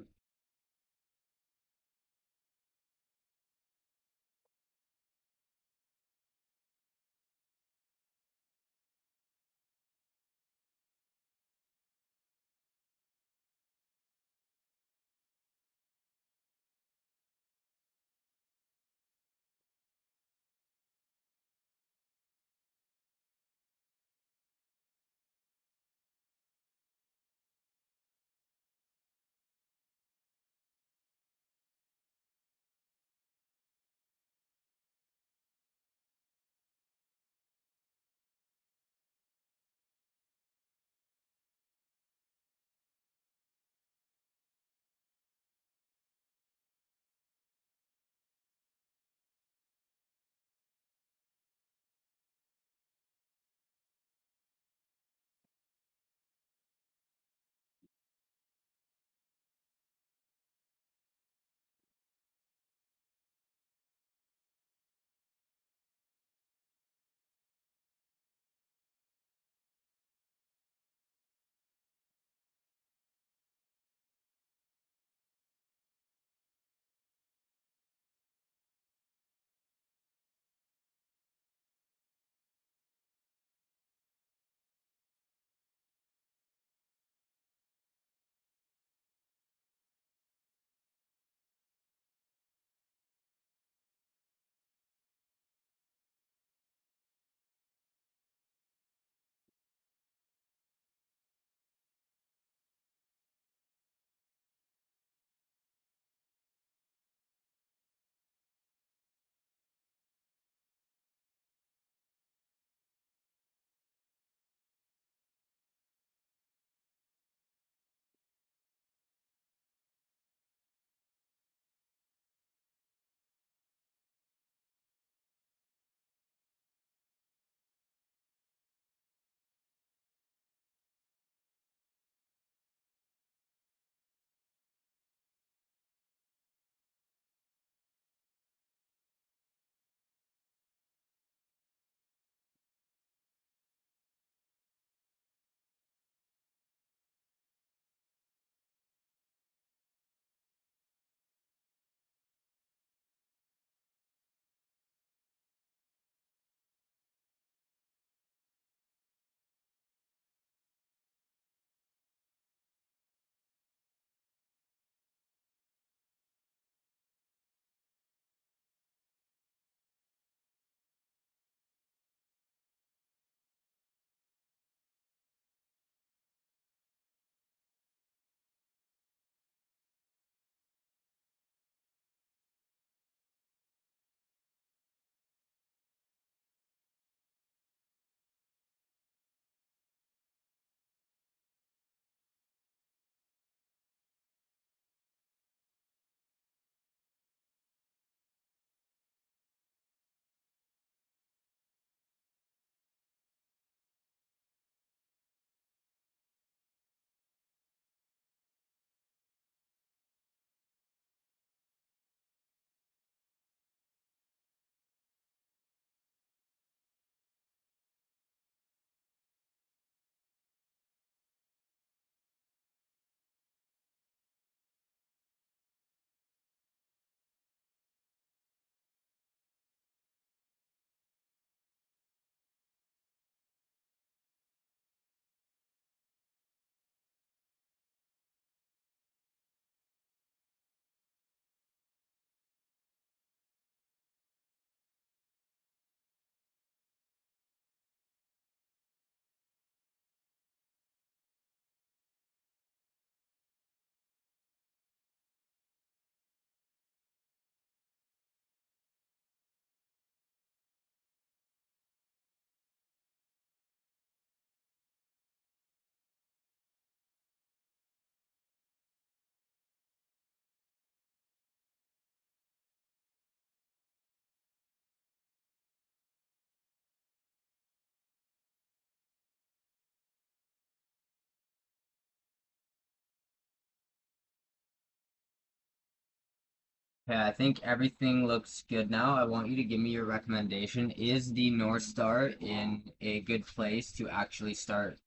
Okay, I think everything looks good now. I want you to give me your recommendation. Is the North Star in a good place to actually start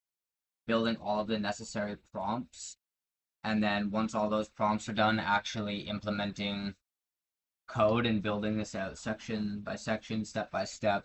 building all of the necessary prompts? And then once all those prompts are done, actually implementing code and building this out section by section, step by step.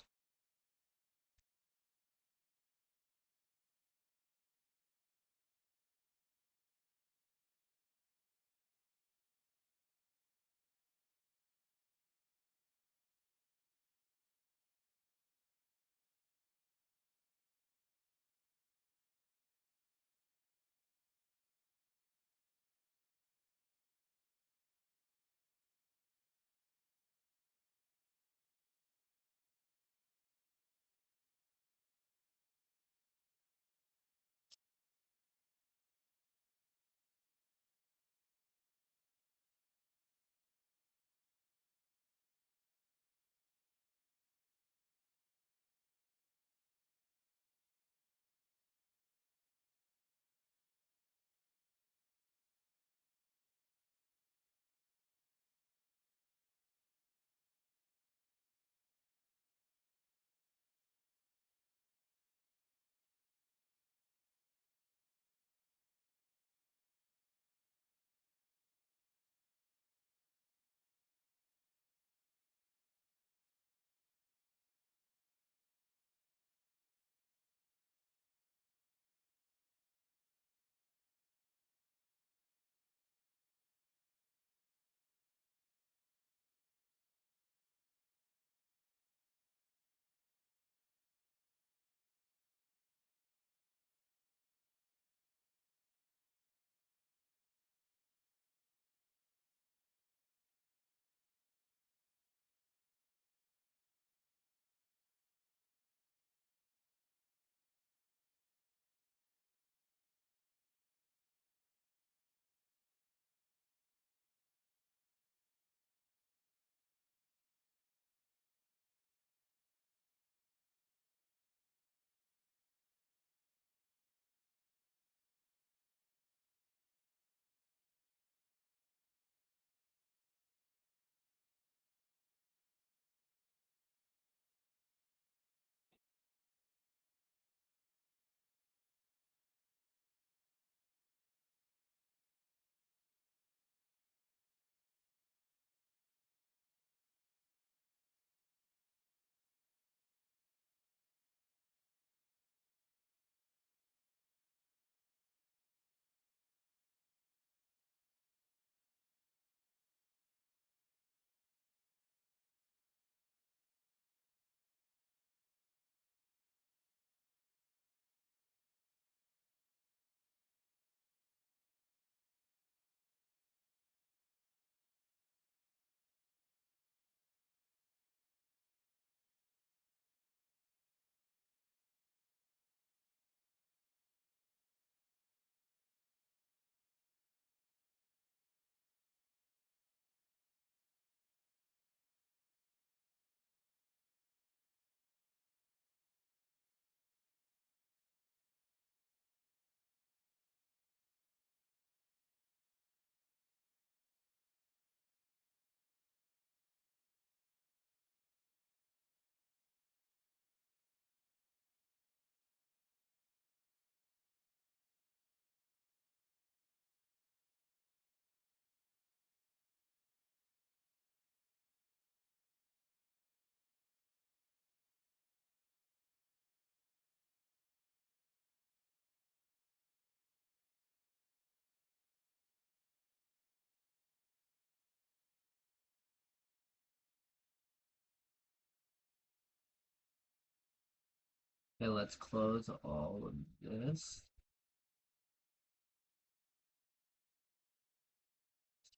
Okay, let's close all of this.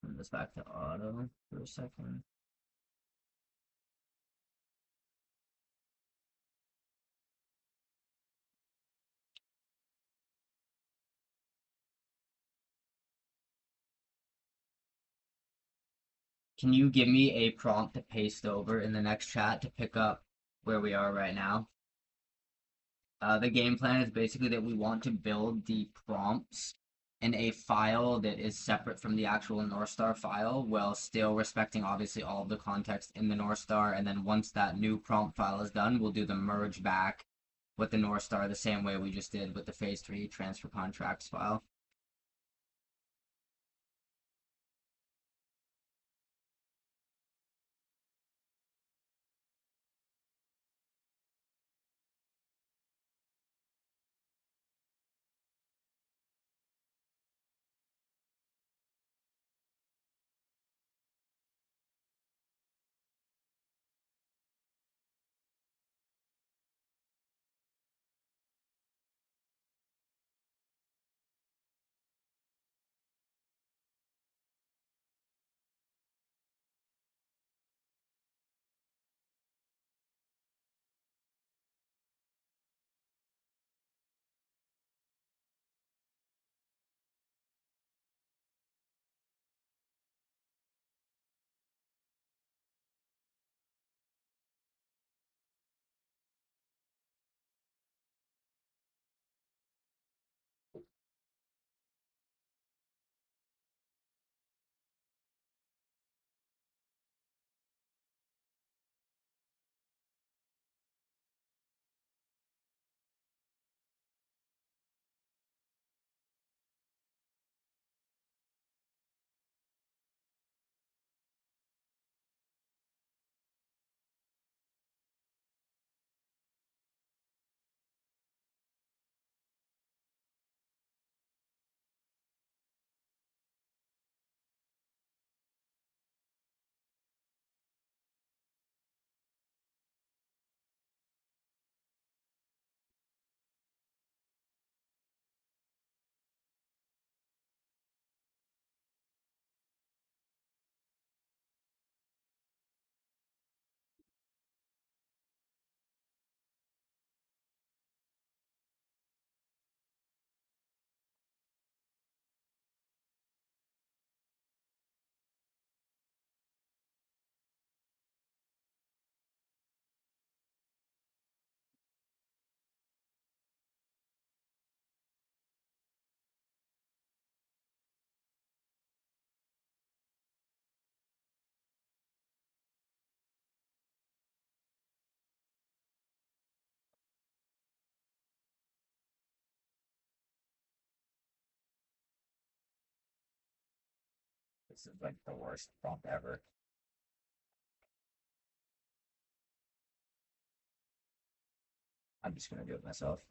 Turn this back to auto for a second. Can you give me a prompt to paste over in the next chat to pick up where we are right now? The game plan is basically that we want to build the prompts in a file that is separate from the actual North Star file, while still respecting obviously all of the context in the North Star. And then once that new prompt file is done, we'll do the merge back with the North Star the same way we just did with the phase 3 transfer contracts file. This is like the worst prompt ever. I'm just gonna do it myself.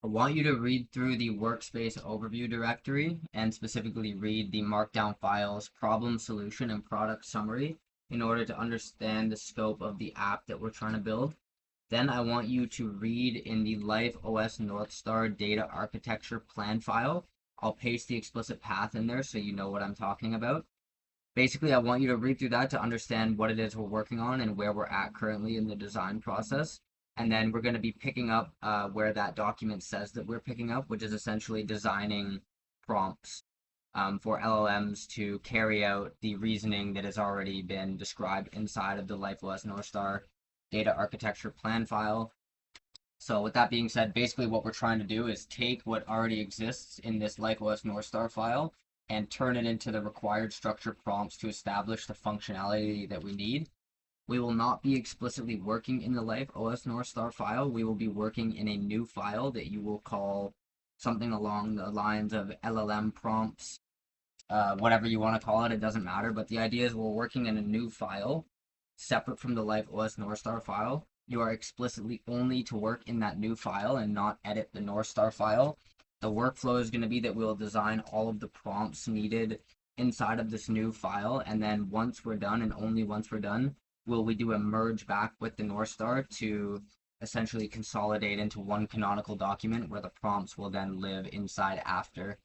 I want you to read through the workspace overview directory and specifically read the markdown files, problem solution, and product summary in order to understand the scope of the app that we're trying to build. Then I want you to read in the Life OS North Star data architecture plan file. I'll paste the explicit path in there so you know what I'm talking about. Basically, I want you to read through that to understand what it is we're working on and where we're at currently in the design process. And then we're going to be picking up where that document says that we're picking up, which is essentially designing prompts for LLMs to carry out the reasoning that has already been described inside of the LifeOS North Star data architecture plan file. So with that being said, basically what we're trying to do is take what already exists in this LifeOS North Star file and turn it into the required structure prompts to establish the functionality that we need. We will not be explicitly working in the LifeOS North Star file. We will be working in a new file that you will call something along the lines of LLM prompts, whatever you want to call it, it doesn't matter. But the idea is we're working in a new file separate from the LifeOS North Star file. You are explicitly only to work in that new file and not edit the North Star file. The workflow is going to be that we'll design all of the prompts needed inside of this new file. And then once we're done, and only once we're done, will we do a merge back with the North Star to essentially consolidate into one canonical document where the prompts will then live inside after.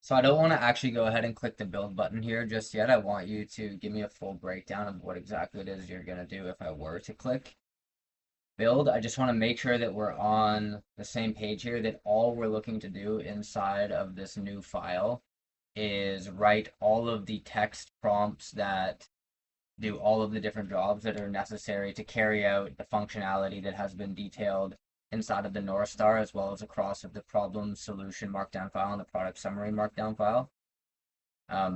So I don't want to actually go ahead and click the build button here just yet. I want you to give me a full breakdown of what exactly it is you're going to do if I were to click build. I just want to make sure that we're on the same page here, that all we're looking to do inside of this new file is write all of the text prompts that do all of the different jobs that are necessary to carry out the functionality that has been detailed inside of the North Star, as well as across of the problem solution markdown file and the product summary markdown file.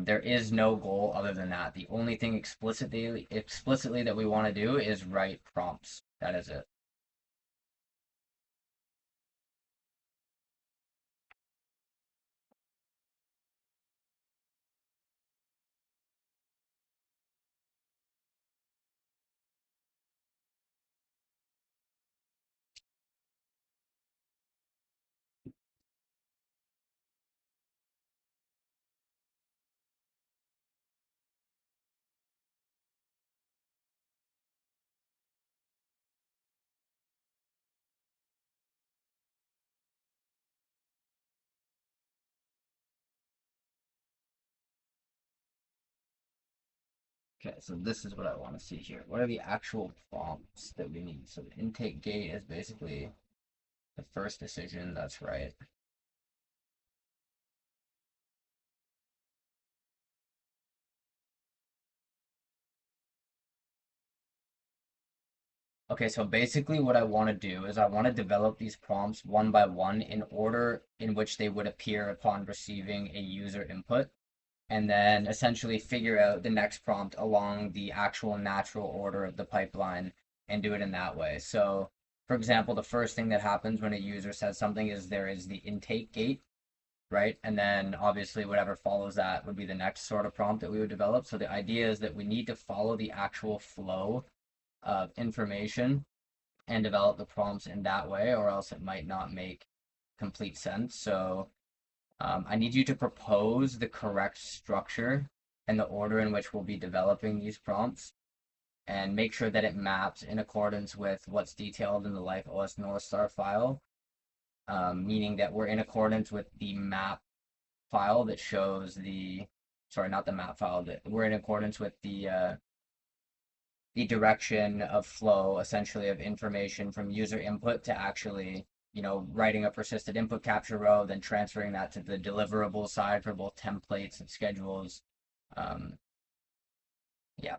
There is no goal other than that. The only thing explicitly that we want to do is write prompts. That is it. Okay, so this is what I want to see here. What are the actual prompts that we need? So the intake gate is basically the first decision. That's right. Okay, so basically what I want to do is I want to develop these prompts one by one in order in which they would appear upon receiving a user input, and then essentially figure out the next prompt along the actual natural order of the pipeline and do it in that way. So, for example, the first thing that happens when a user says something is there is the intake gate, right? And then obviously whatever follows that would be the next sort of prompt that we would develop. So the idea is that we need to follow the actual flow of information and develop the prompts in that way, or else it might not make complete sense. So I need you to propose the correct structure and the order in which we'll be developing these prompts, and make sure that it maps in accordance with what's detailed in the Life OS North Star file, meaning that we're in accordance with the map file that shows the, sorry, not the map file, that we're in accordance with the direction of flow, essentially, of information from user input to actually, writing a persistent input capture row, then transferring that to the deliverable side for both templates and schedules. Um, yeah.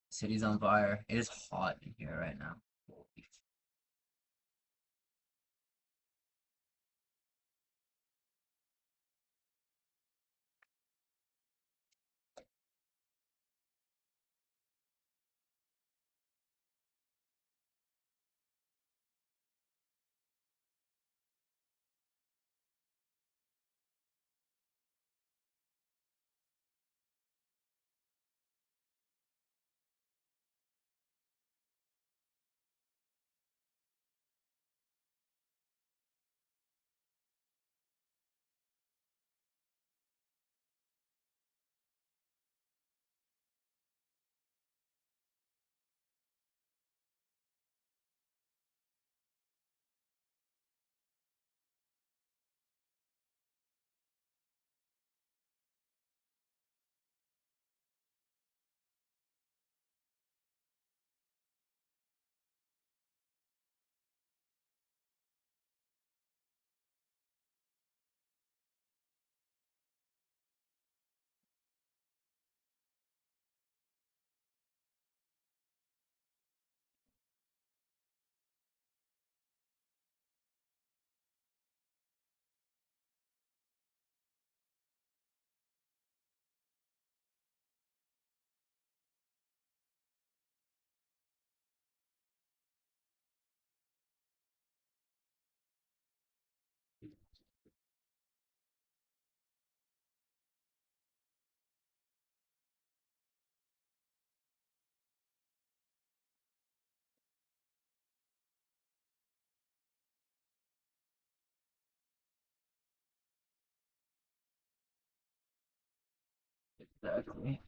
City's on fire. It is hot in here right now. Holy exactly.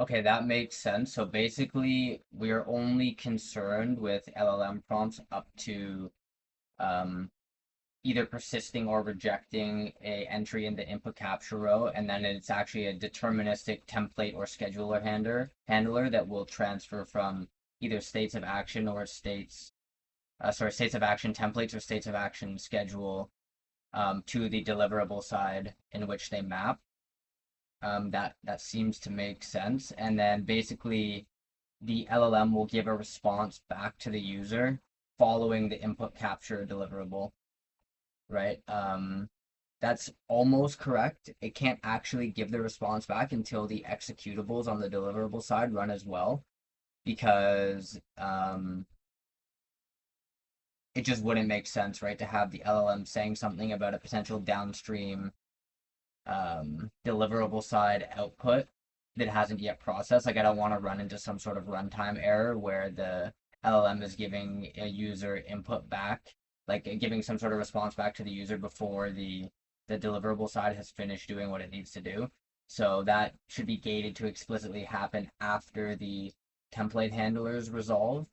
Okay, that makes sense. So basically, we're only concerned with LLM prompts up to um, either persisting or rejecting a entry in the input capture row, and then it's actually a deterministic template or scheduler handler that will transfer from either states of action or states of action templates or states of action schedule to the deliverable side in which they map. That seems to make sense. And then basically the LLM will give a response back to the user following the input capture deliverable, right? That's almost correct. It can't actually give the response back until the executables on the deliverable side run as well, because it just wouldn't make sense, right, to have the LLM saying something about a potential downstream deliverable side output that hasn't yet processed. Like I don't want to run into some sort of runtime error where the LLM is giving a user input back, like giving some sort of response back to the user before the deliverable side has finished doing what it needs to do. So that should be gated to explicitly happen after the template handlers resolve.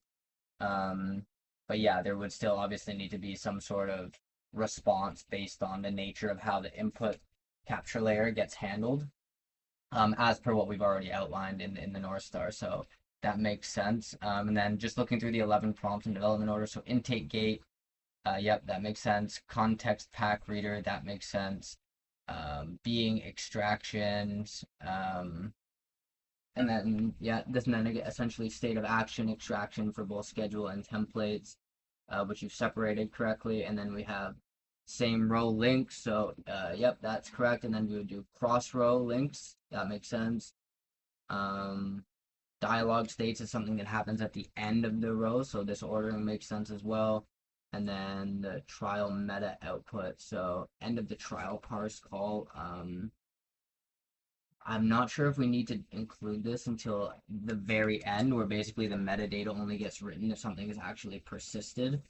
Um, but yeah, there would still obviously need to be some sort of response based on the nature of how the input capture layer gets handled, as per what we've already outlined in the North Star. So that makes sense. And then just looking through the 11 prompts in development order, so intake gate, yep, that makes sense. Context pack reader, that makes sense. Being extractions, and then yeah, this and then essentially state of action extraction for both schedule and templates, which you've separated correctly, and then we have same row links. So yep, that's correct. And then we would do cross row links. That makes sense. Um, Dialog states is something that happens at the end of the row, so this ordering makes sense as well. And then the trial meta output. So end of the trial parse call. I'm not sure if we need to include this until the very end, where basically the metadata only gets written if something is actually persisted.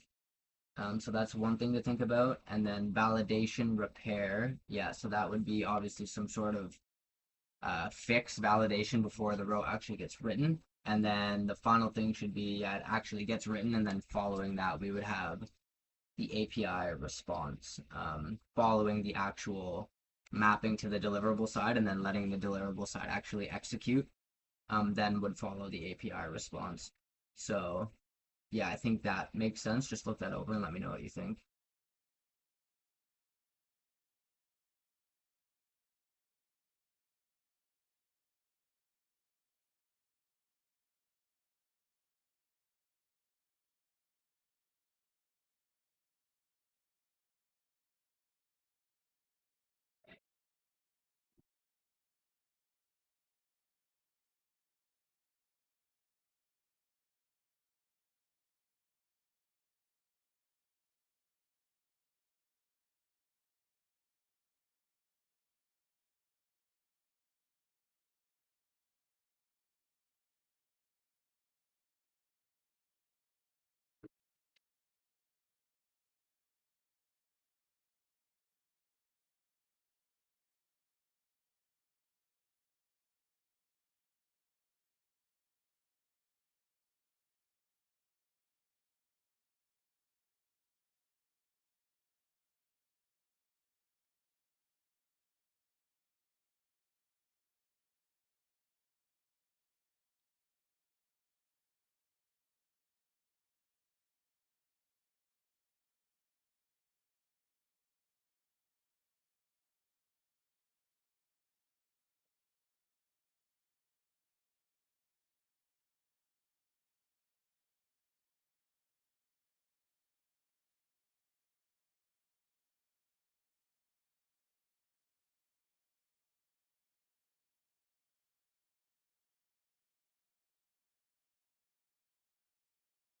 So that's one thing to think about. And then validation repair. Yeah, so that would be obviously some sort of fix validation before the row actually gets written. And then the final thing should be it actually gets written, and then following that, we would have the API response following the actual mapping to the deliverable side and then letting the deliverable side actually execute, then would follow the API response. So yeah, I think that makes sense. Just look that over and let me know what you think.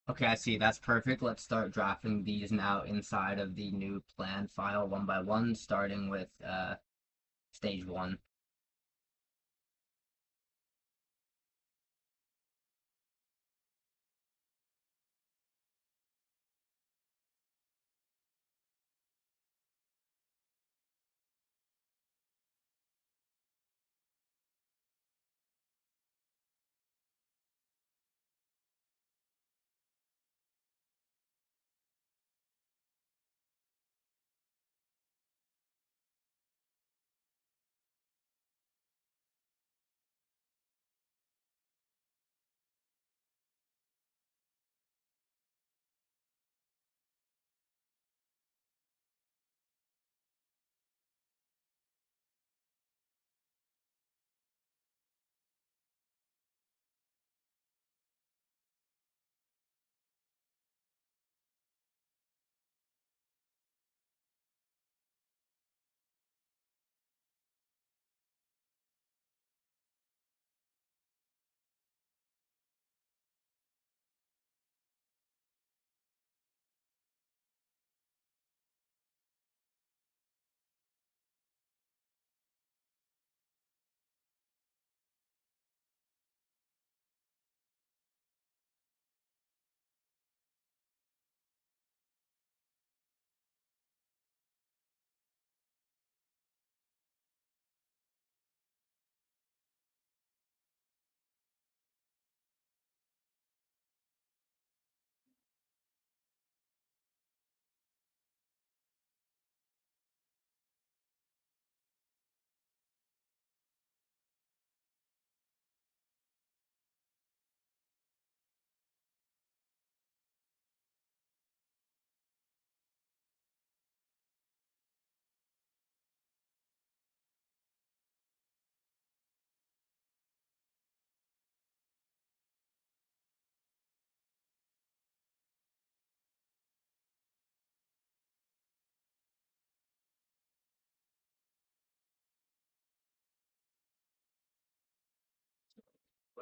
Okay, I see. That's perfect. Let's start drafting these now inside of the new plan file one by one, starting with stage one.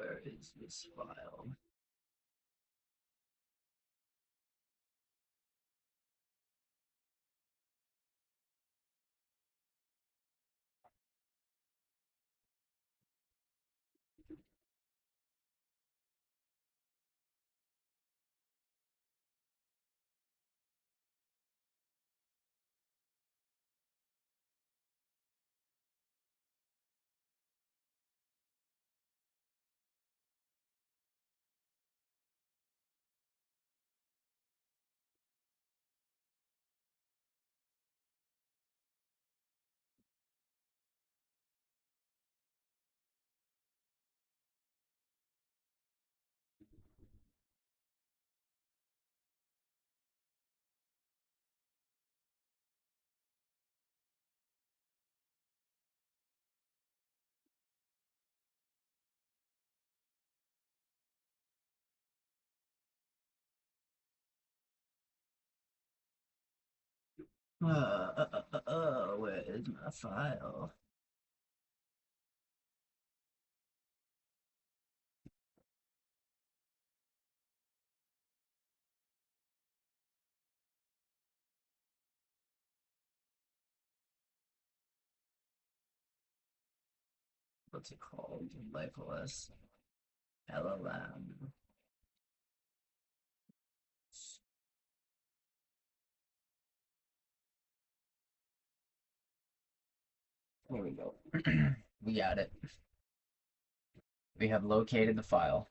Where is this file? Where is my file? What's it called? LifeOS LLM. There we go. We got it. We have located the file.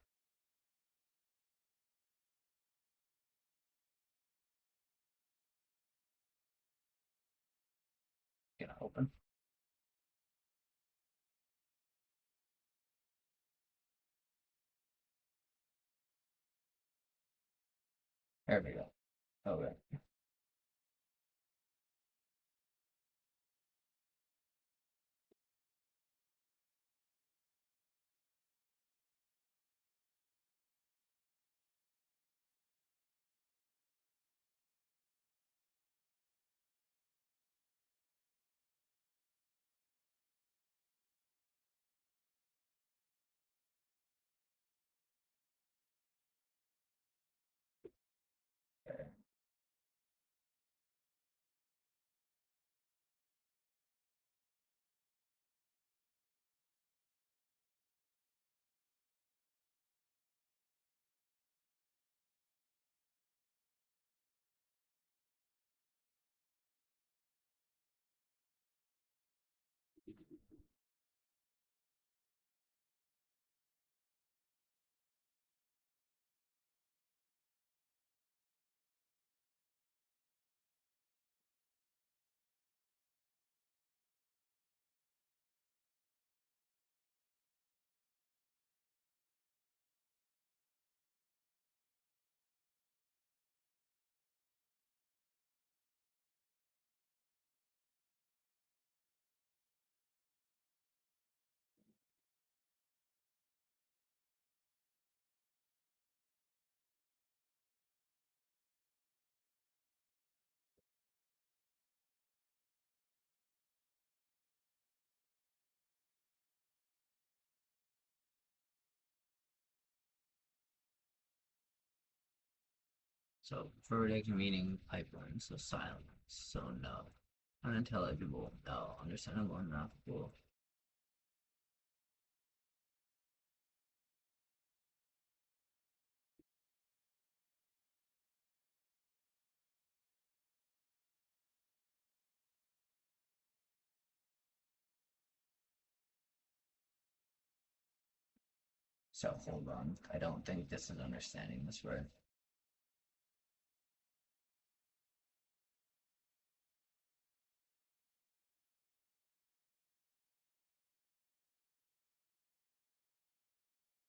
Gonna open. There we go. Okay. So verdict meaning pipeline, so silence, so no. Unintelligible, no. Understandable, unmappable. So hold on. I don't think this is understanding this word.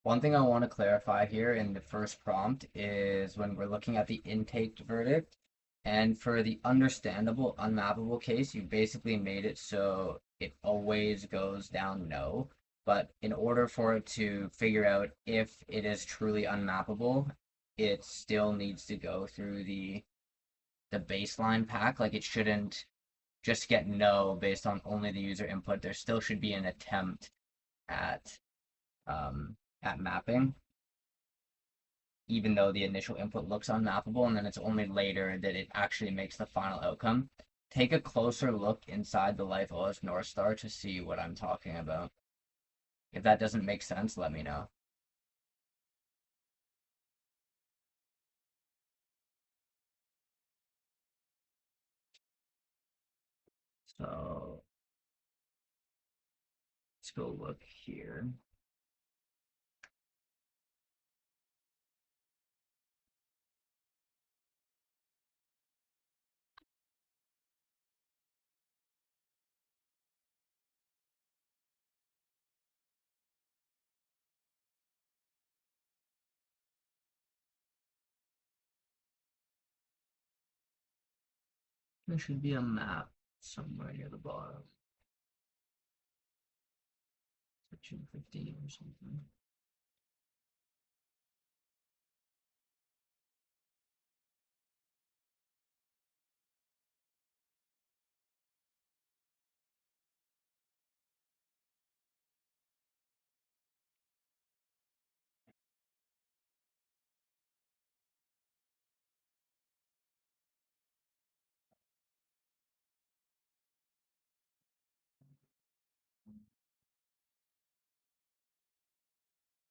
One thing I want to clarify here in the first prompt is when we're looking at the intake verdict, and for the understandable, unmappable case, you basically made it so it always goes down no. But in order for it to figure out if it is truly unmappable, it still needs to go through the baseline pack. Like it shouldn't just get no based on only the user input. There still should be an attempt at um, at mapping, even though the initial input looks unmappable, and then it's only later that it actually makes the final outcome. Take a closer look inside the LifeOS North Star to see what I'm talking about. If that doesn't make sense, let me know. So let's go look here. There should be a map somewhere near the bottom. Section 15 or something.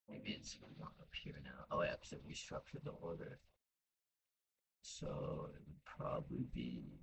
Maybe it's not up here now. Oh yeah, because it restructured the order. So it would probably be.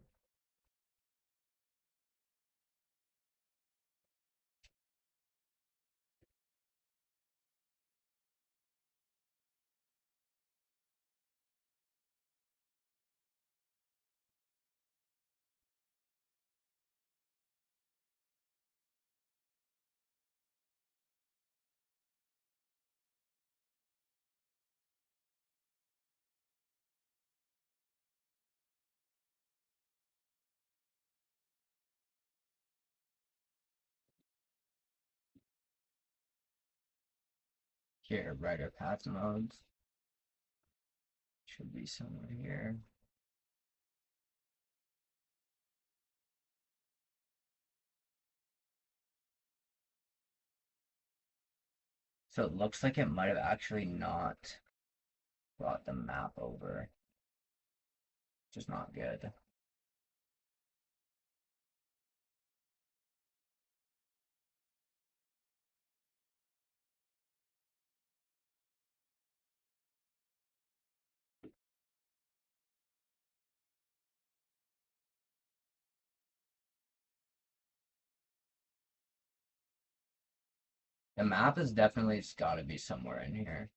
Here, writer path modes. Should be somewhere here. So it looks like it might have actually not brought the map over, which is not good. The map is definitely, it's gotta be somewhere in here.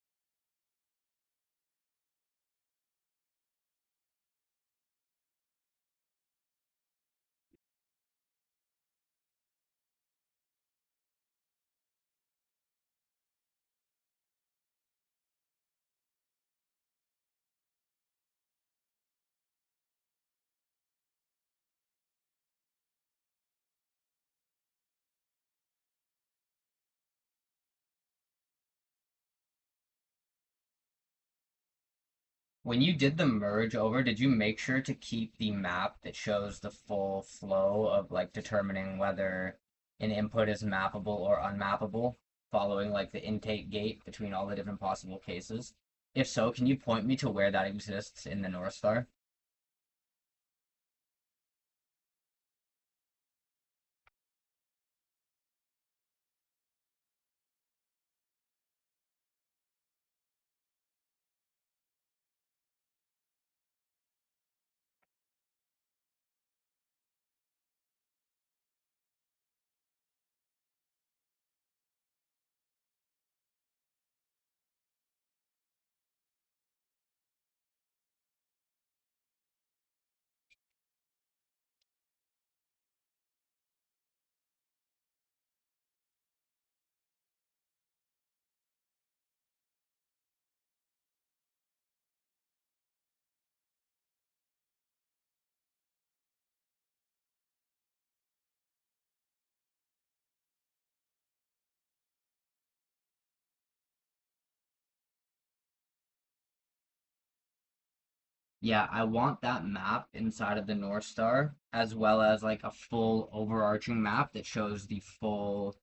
When you did the merge over, did you make sure to keep the map that shows the full flow of like determining whether an input is mappable or unmappable, following like the intake gate between all the different possible cases? If so, can you point me to where that exists in the North Star? Yeah, I want that map inside of the North Star, as well as like a full overarching map that shows the full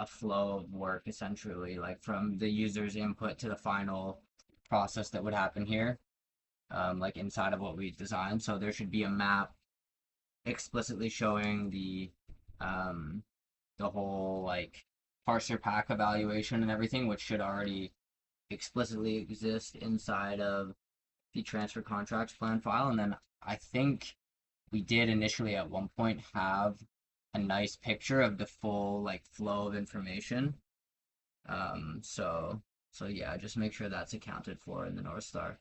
flow of work essentially, like from the user's input to the final process that would happen here, like inside of what we designed. So there should be a map explicitly showing the whole like parser pack evaluation and everything, which should already explicitly exist inside of the transfer contracts plan file. And then I think we did initially at one point have a nice picture of the full like flow of information. Um, so so yeah, just make sure that's accounted for in the North Star.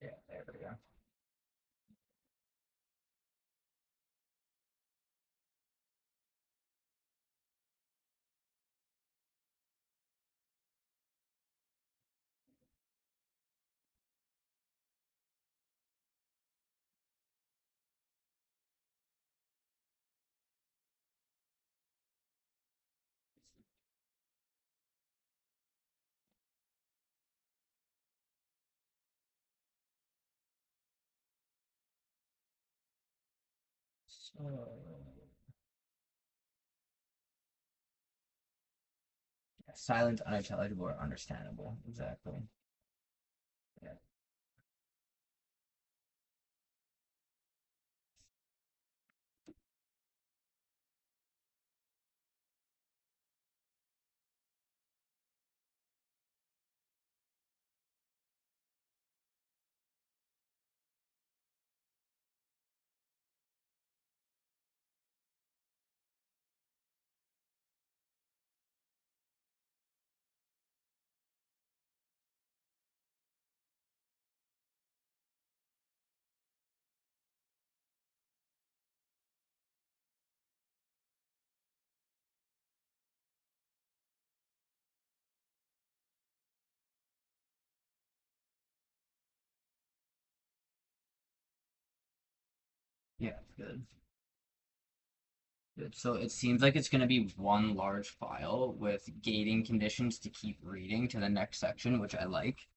Yeah, there we go. So silent, unintelligible, or understandable. Exactly. Yeah. Yeah, good. Good. So it seems like it's going to be one large file with gating conditions to keep reading to the next section, which I like.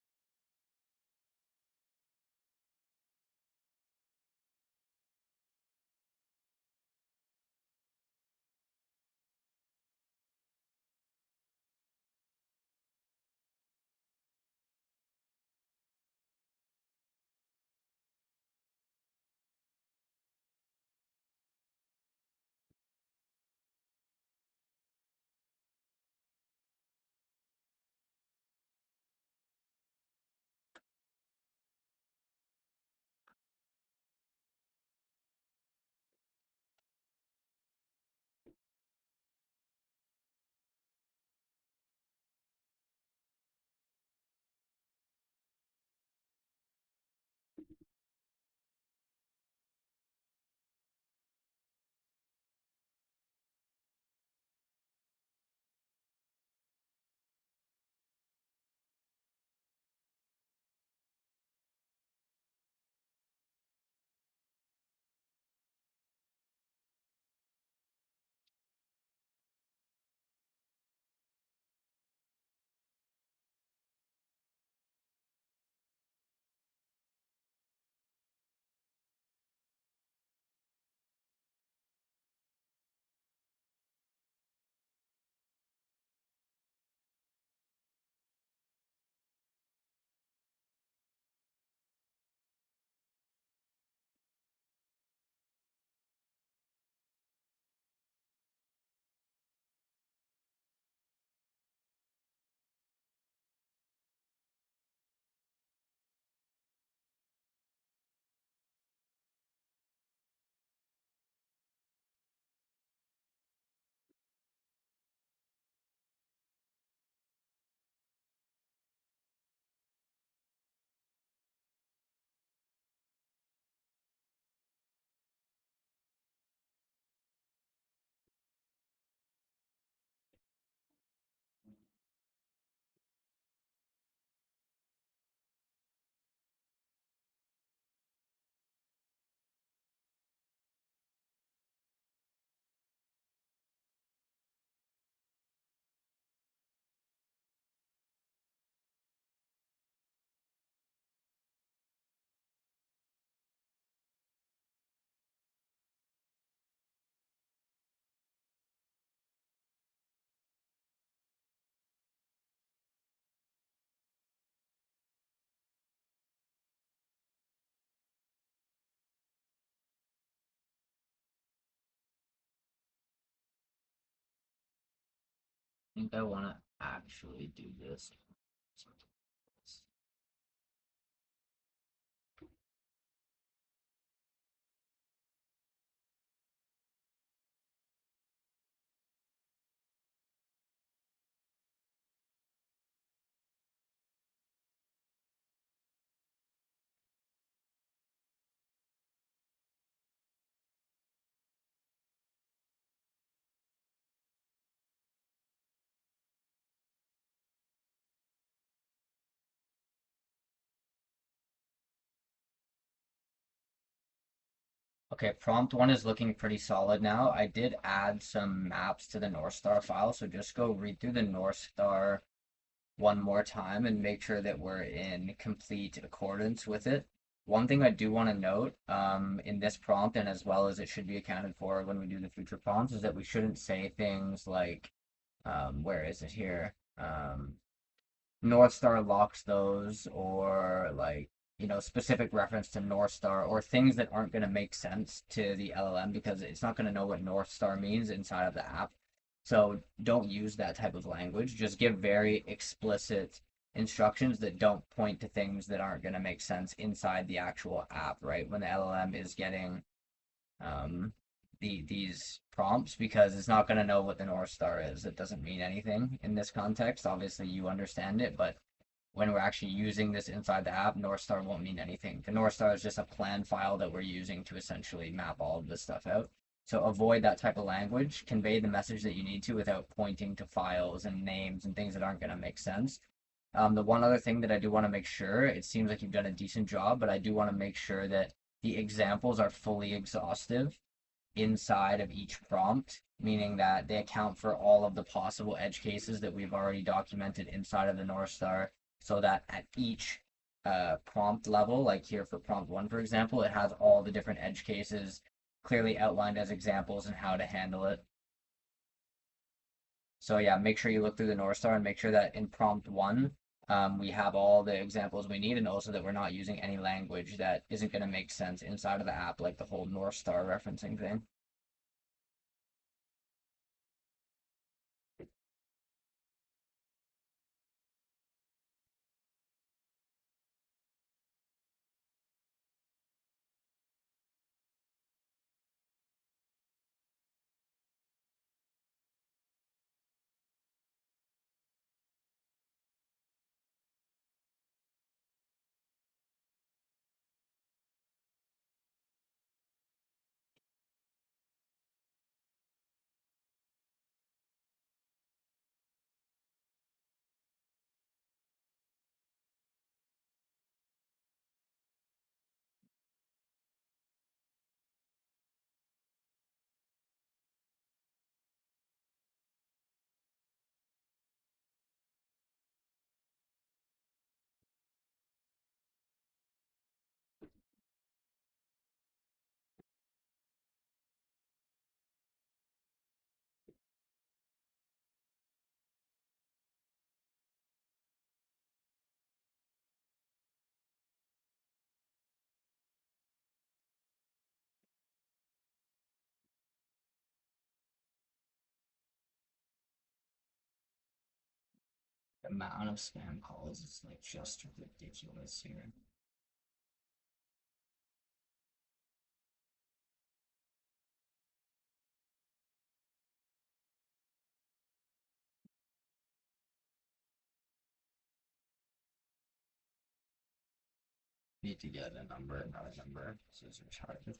think I want to actually do this. Okay, prompt one is looking pretty solid now. I did add some maps to the North Star file, so just go read through the North Star one more time and make sure that we're in complete accordance with it. One thing I do want to note in this prompt, and as well as it should be accounted for when we do the future prompts, is that we shouldn't say things like, where is it here? North Star locks those, or like, specific reference to North Star, or things that aren't going to make sense to the LLM because it's not going to know what North Star means inside of the app. So don't use that type of language. Just give very explicit instructions that don't point to things that aren't going to make sense inside the actual app, right? When the LLM is getting um, these prompts, because it's not going to know what the North Star is. It doesn't mean anything in this context. Obviously, you understand it, but when we're actually using this inside the app, North Star won't mean anything. The North Star is just a plan file that we're using to essentially map all of this stuff out. So avoid that type of language, convey the message that you need to without pointing to files and names and things that aren't going to make sense. The one other thing that I do want to make sure, it seems like you've done a decent job, but I do want to make sure that the examples are fully exhaustive inside of each prompt, meaning that they account for all of the possible edge cases that we've already documented inside of the North Star, so that at each prompt level, like here for prompt one, for example, it has all the different edge cases clearly outlined as examples and how to handle it. So yeah, make sure you look through the North Star and make sure that in prompt one, we have all the examples we need, and also that we're not using any language that isn't going to make sense inside of the app, like the whole North Star referencing thing. The amount of spam calls is like just ridiculous here. Need to get a number, another number. This is retarded.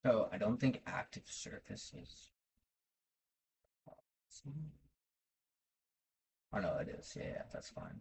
So I don't think active surfaces. Oh no, it is. Yeah, yeah, that's fine.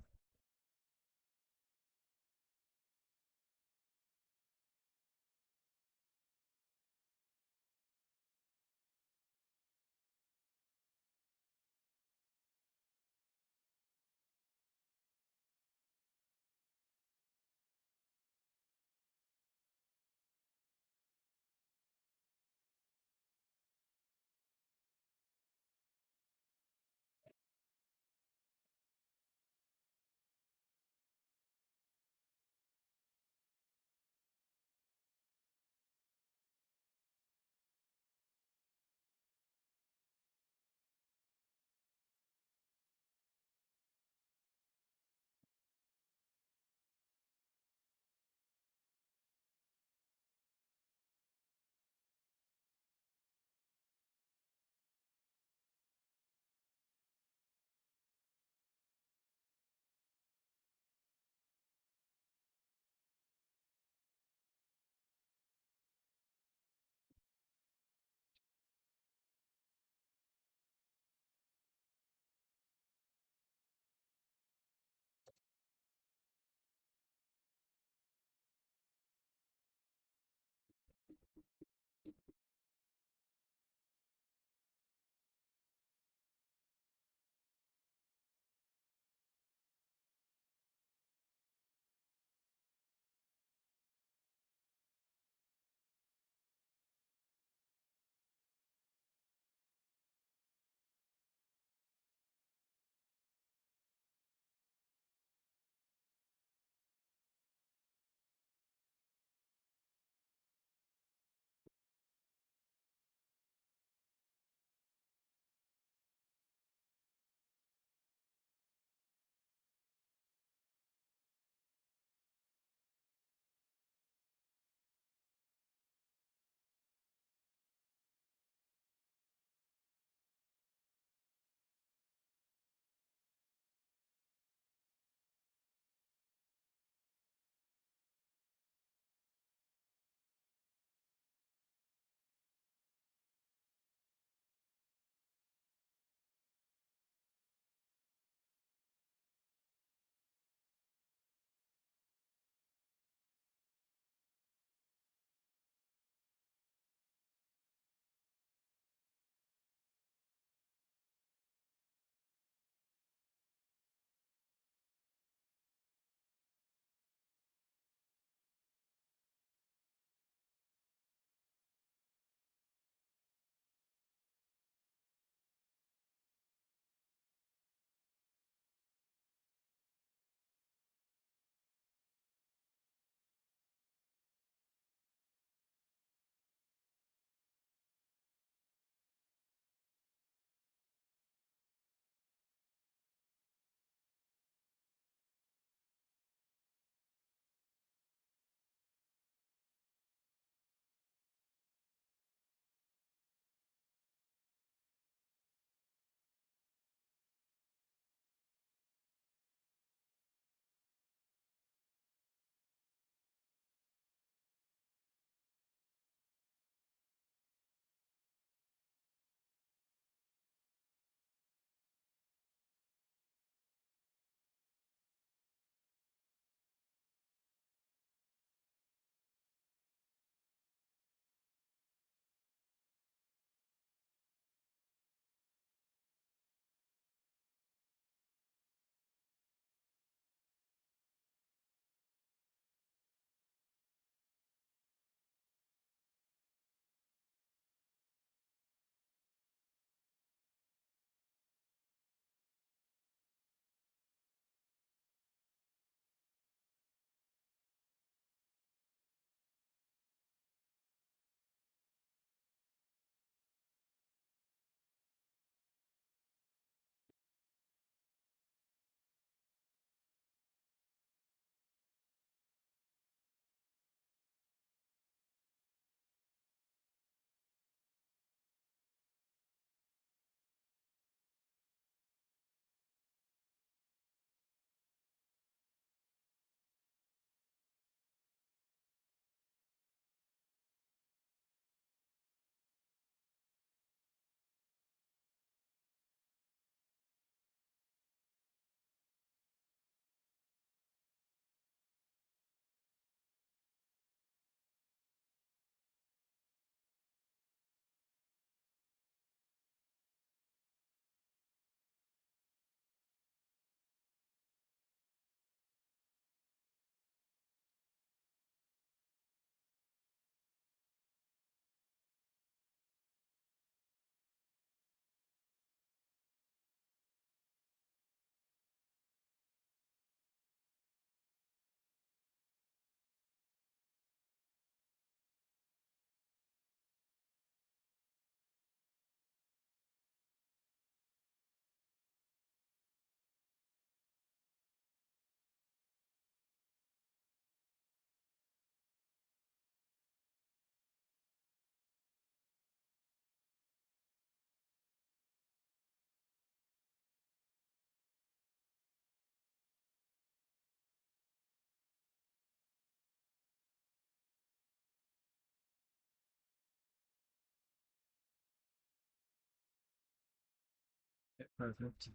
Perfect.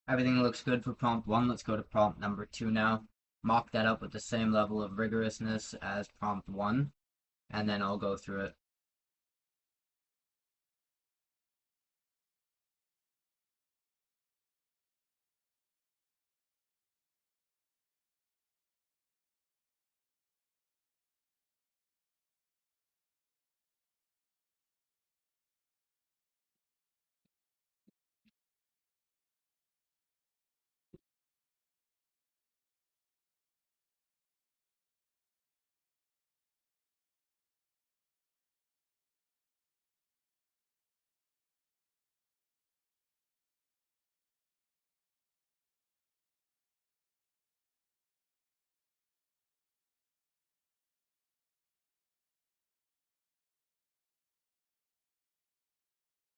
Everything looks good for prompt 1. Let's go to prompt number 2 now. Mock that up with the same level of rigorousness as prompt 1, and then I'll go through it.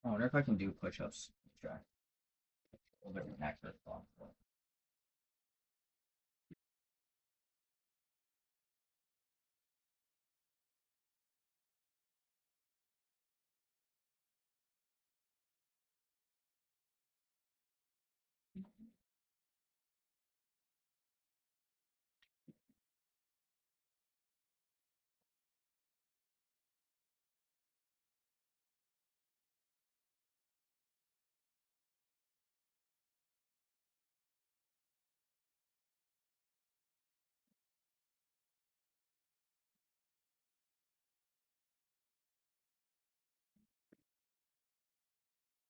I wonder if I can do push-ups. Try. A little bit accurate thought.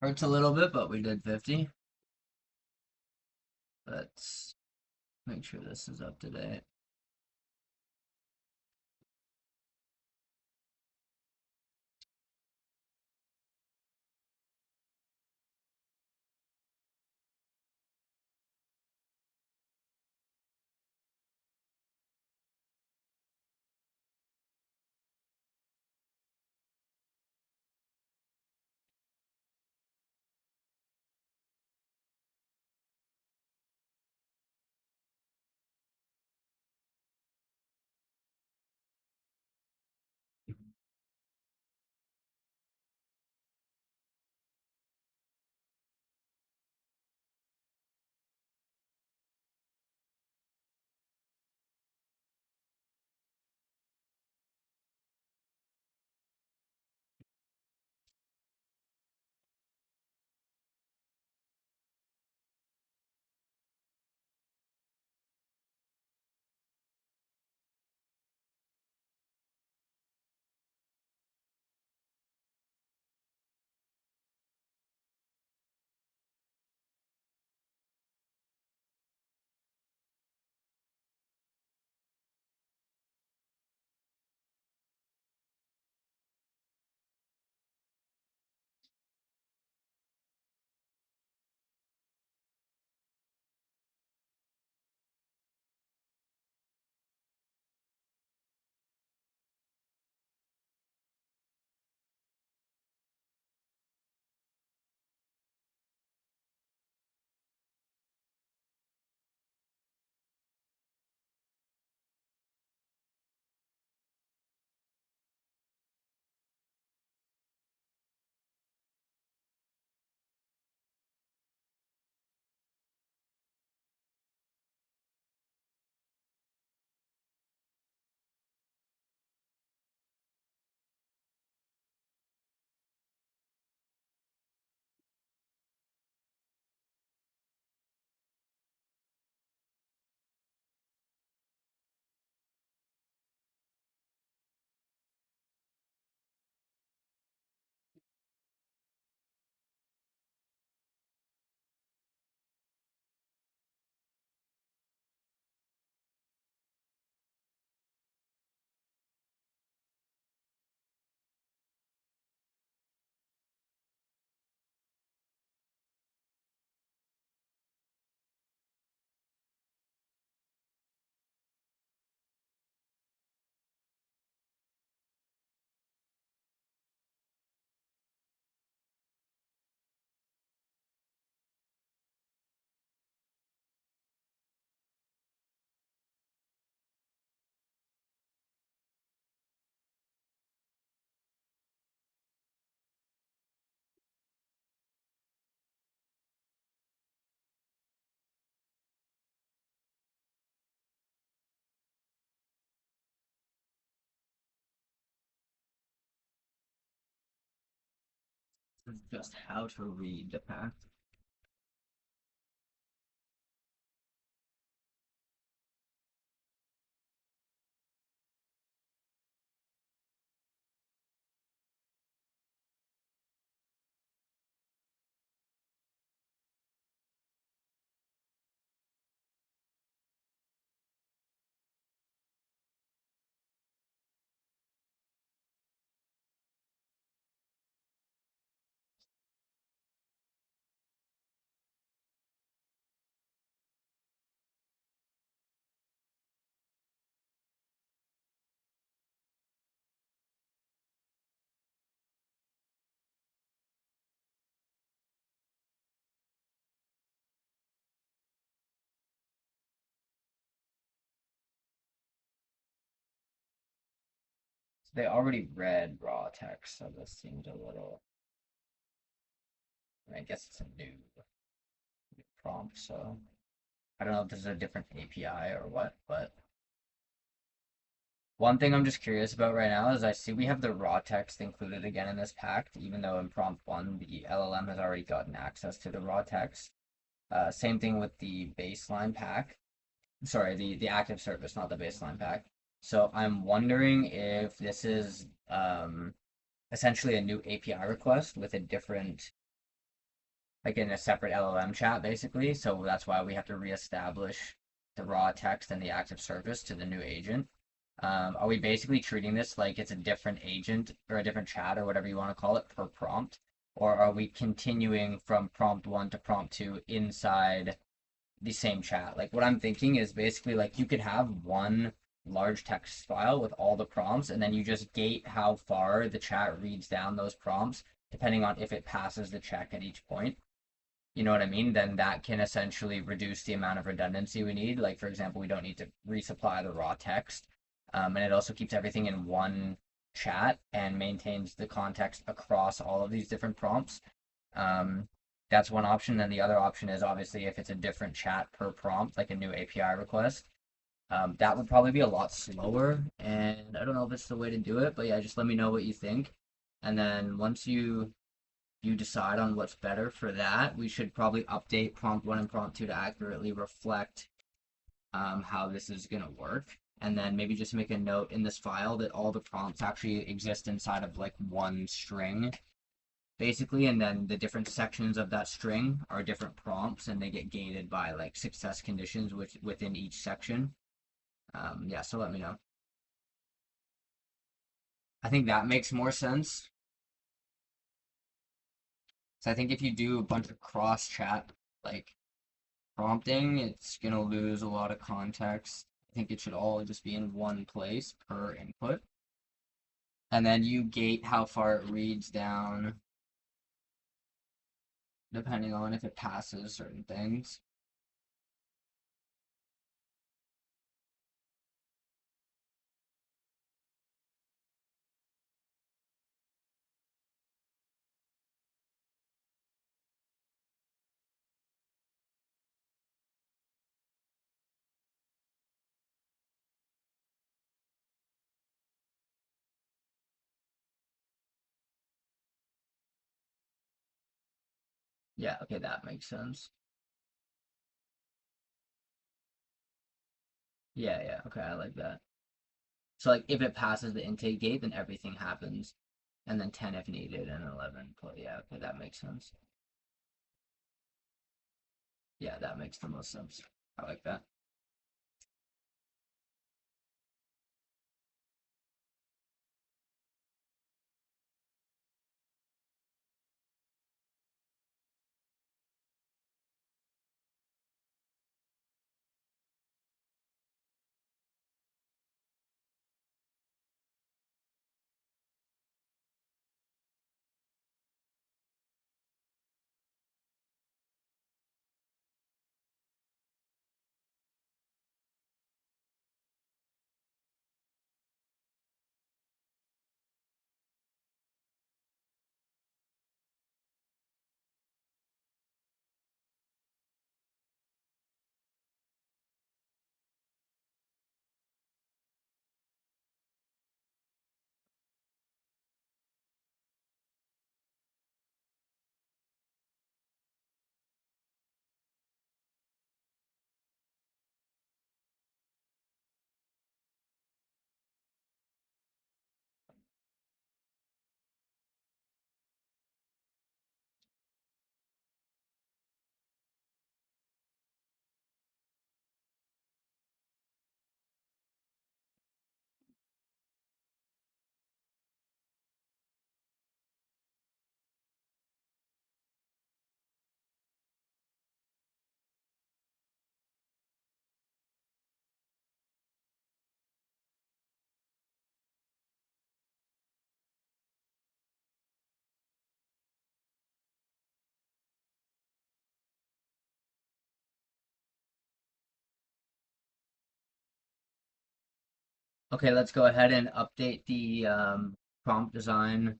Hurts a little bit, but we did 50. Let's make sure this is up to date. just how to read the pact. They already read raw text, so this seems a little. I guess it's a new prompt, so I don't know if this is a different API or what, but one thing I'm just curious about right now is I see we have the raw text included again in this pact, even though in prompt one the LLM has already gotten access to the raw text. Same thing with the baseline pack. Sorry, the active service, not the baseline pack. So I'm wondering if this is essentially a new API request with a different, like in a separate LLM chat, basically. So that's why we have to reestablish the raw text and the active service to the new agent. Are we basically treating this like it's a different agent or a different chat or whatever you want to call it per prompt? Or are we continuing from prompt one to prompt two inside the same chat? Like what I'm thinking is basically like you could have one large text file with all the prompts, and then you just gate how far the chat reads down those prompts, depending on if it passes the check at each point. You know what I mean? Then that can essentially reduce the amount of redundancy we need. Like, for example, we don't need to resupply the raw text. And it also keeps everything in one chat and maintains the context across all of these different prompts. Um, that's one option. Then the other option is obviously if it's a different chat per prompt, like a new API request. That would probably be a lot slower, and I don't know if it's the way to do it, but yeah, just let me know what you think. And then once you decide on what's better for that, we should probably update prompt one and prompt two to accurately reflect how this is going to work. And then maybe just make a note in this file that all the prompts actually exist inside of like one string, basically. And then the different sections of that string are different prompts and they get gated by like success conditions within each section. Yeah, so let me know. I think that makes more sense. So I think if you do a bunch of cross chat, like prompting, it's gonna lose a lot of context. I think it should all just be in one place per input. And then you gate how far it reads down, depending on if it passes certain things. Yeah, okay, that makes sense. Yeah, yeah, okay, I like that. So like if it passes the intake gate, then everything happens. And then 10 if needed and 11. Yeah, okay, that makes sense. Yeah, that makes the most sense. I like that. Okay, let's go ahead and update the prompt design.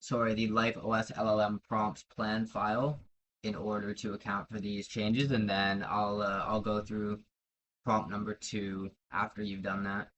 Sorry, the LifeOS LLM prompts plan file in order to account for these changes, and then I'll go through prompt number two after you've done that.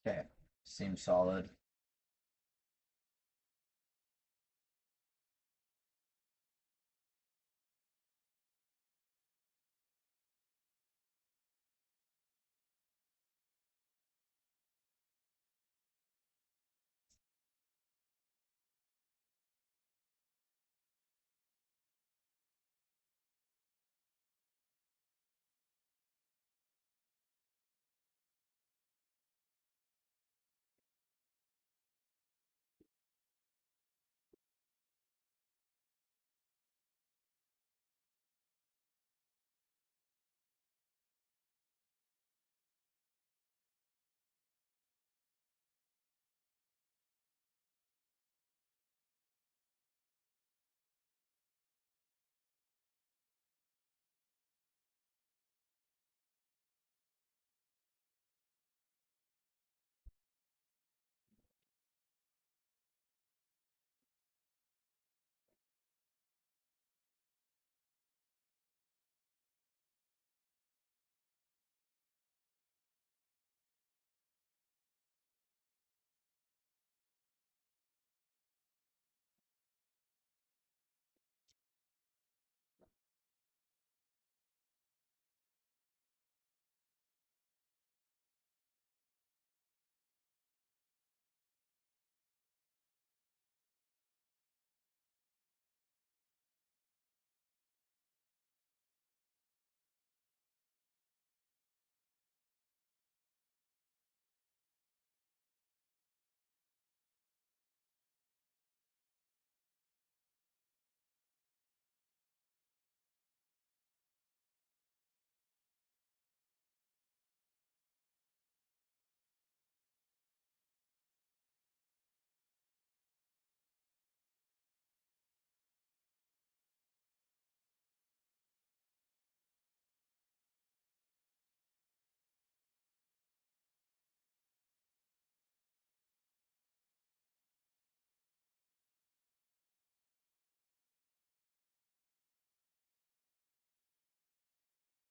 Okay, seems solid.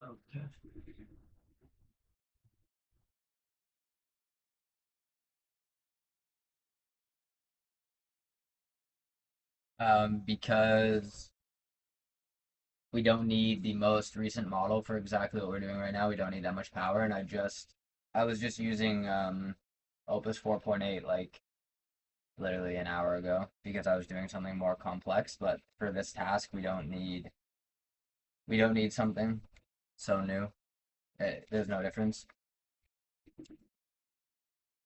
Okay. Because we don't need the most recent model for exactly what we're doing right now. We don't need that much power, and I was just using Opus 4.8 like literally an hour ago because I was doing something more complex. But for this task, we don't need something so new. There's no difference.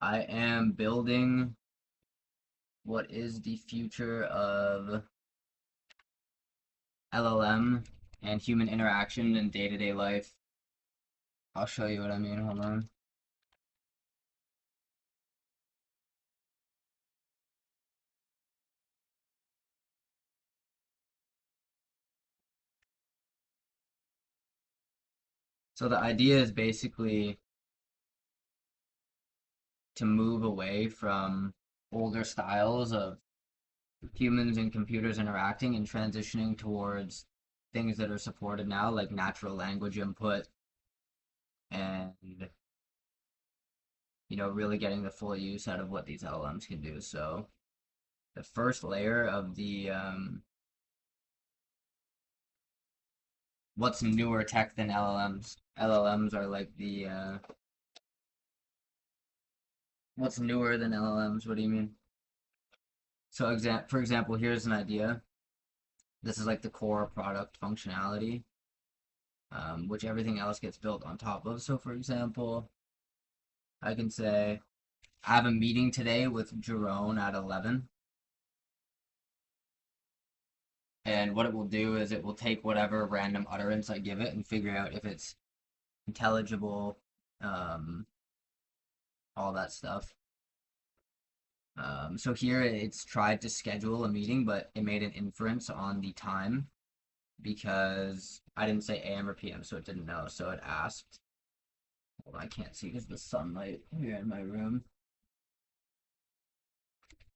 I am building what is the future of LLM and human interaction in day-to-day life. I'll show you what I mean. Hold on. So the idea is basically to move away from older styles of humans and computers interacting and transitioning towards things that are supported now, like natural language input and really getting the full use out of what these LLMs can do. So the first layer of the what's newer tech than LLMs? LLMs are like the what's newer than LLMs? What do you mean? So for example, here's an idea. This is like the core product functionality, which everything else gets built on top of. So for example, I can say I have a meeting today with Jerome at 11. And what it will do is it will take whatever random utterance I give it and figure out if it's intelligible, um, all that stuff. So here it's tried to schedule a meeting, but it made an inference on the time because I didn't say AM or PM, so it didn't know. So it asked, well, I can't see because the sunlight here in my room.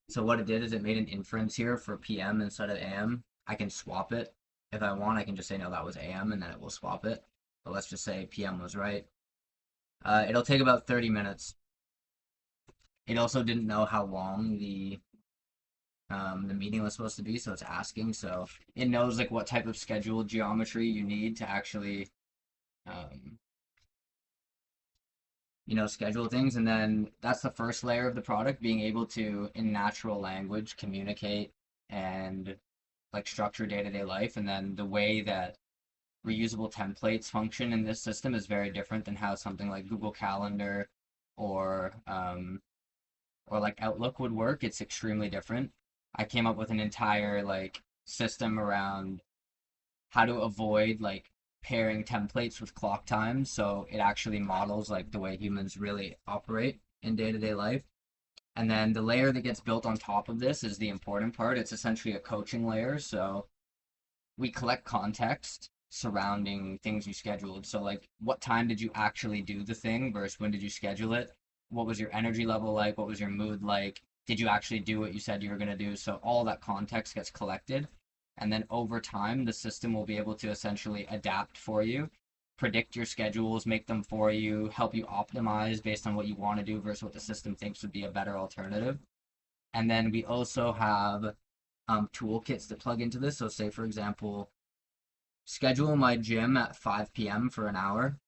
So what it did is it made an inference here for PM instead of AM. I can swap it. If I want, I can just say, no, that was AM, and then it will swap it. But let's just say PM was right. It'll take about 30 minutes. It also didn't know how long the meeting was supposed to be, so it's asking. So it knows like what type of schedule geometry you need to actually um, schedule things. And then that's the first layer of the product, being able to, in natural language, communicate and like structure day-to-day life. And then the way that reusable templates function in this system is very different than how something like Google Calendar or like Outlook would work. It's extremely different. I came up with an entire like system around how to avoid like pairing templates with clock times, so it actually models like the way humans really operate in day-to-day life. And then the layer that gets built on top of this is the important part. It's essentially a coaching layer. So we collect context surrounding things you scheduled. So like what time did you actually do the thing versus when did you schedule it? What was your energy level like? What was your mood like? Did you actually do what you said you were going to do? So all that context gets collected. And then over time, the system will be able to essentially adapt for you, predict your schedules, make them for you, help you optimize based on what you want to do versus what the system thinks would be a better alternative. And then we also have toolkits that plug into this. So say, for example, schedule my gym at 5 p.m. for an hour.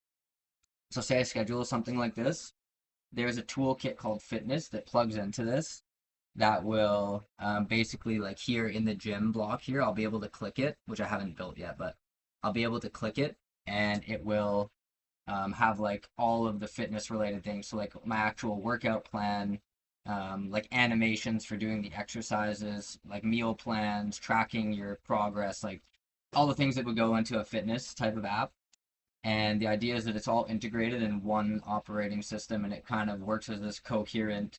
So say I schedule something like this. There's a toolkit called Fitness that plugs into this that will basically like here in the gym block here, I'll be able to click it, which I haven't built yet, but I'll be able to click it and it will have like all of the fitness related things. So like my actual workout plan, like animations for doing the exercises, like meal plans, tracking your progress, like all the things that would go into a fitness type of app. And the idea is that it's all integrated in one operating system and it kind of works as this coherent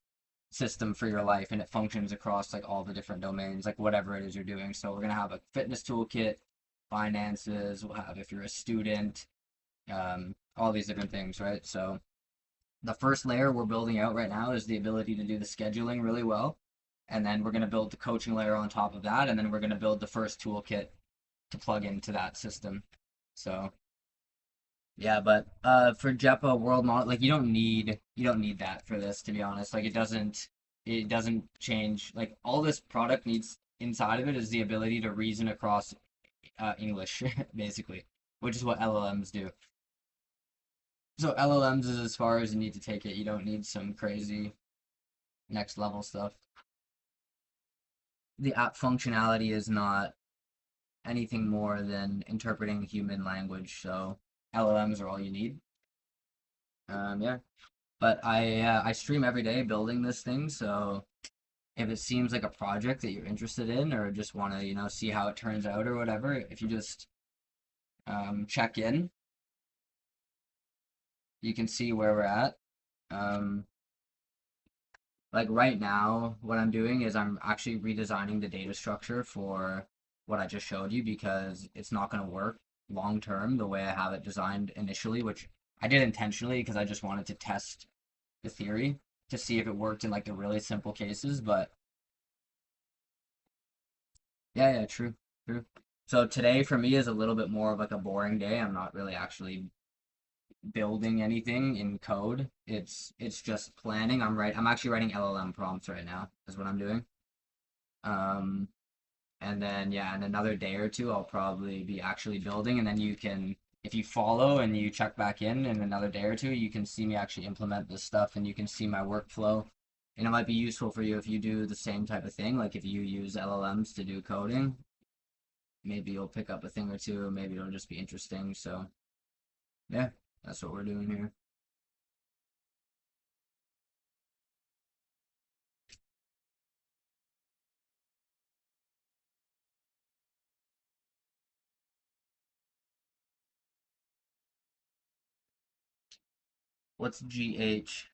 system for your life and it functions across like all the different domains, like whatever it is you're doing. So we're gonna have a fitness toolkit, finances, we'll have if you're a student, all these different things, right? So the first layer we're building out right now is the ability to do the scheduling really well. And then we're going to build the coaching layer on top of that. And then we're going to build the first toolkit to plug into that system. So Yeah, but for JEPA world model, like you don't need that for this, to be honest. Like it doesn't change. Like all this product needs inside of it is the ability to reason across English, basically, which is what LLMs do. So LLMs is as far as you need to take it. You don't need some crazy next level stuff. The app functionality is not anything more than interpreting human language, so LLMs are all you need. Yeah, but I stream every day building this thing, so if it seems like a project that you're interested in or just want to see how it turns out or whatever, if you just check in, you can see where we're at. Um, like right now, what I'm doing is I'm actually redesigning the data structure for what I just showed you because it's not going to work long term the way I have it designed initially, which I did intentionally because I just wanted to test the theory to see if it worked in like the really simple cases. But yeah, yeah, true, true. So today for me is a little bit more of like a boring day. I'm not really actually building anything in code. It's just planning. I'm actually writing LLM prompts right now, is what I'm doing. Um, and then yeah, in another day or two, I'll probably be actually building, and then you can, if you follow and you check back in another day or two, you can see me actually implement this stuff, and you can see my workflow. And it might be useful for you if you do the same type of thing, like if you use LLMs to do coding, maybe you'll pick up a thing or two, maybe it'll just be interesting. So yeah, that's what we're doing here. What's GH?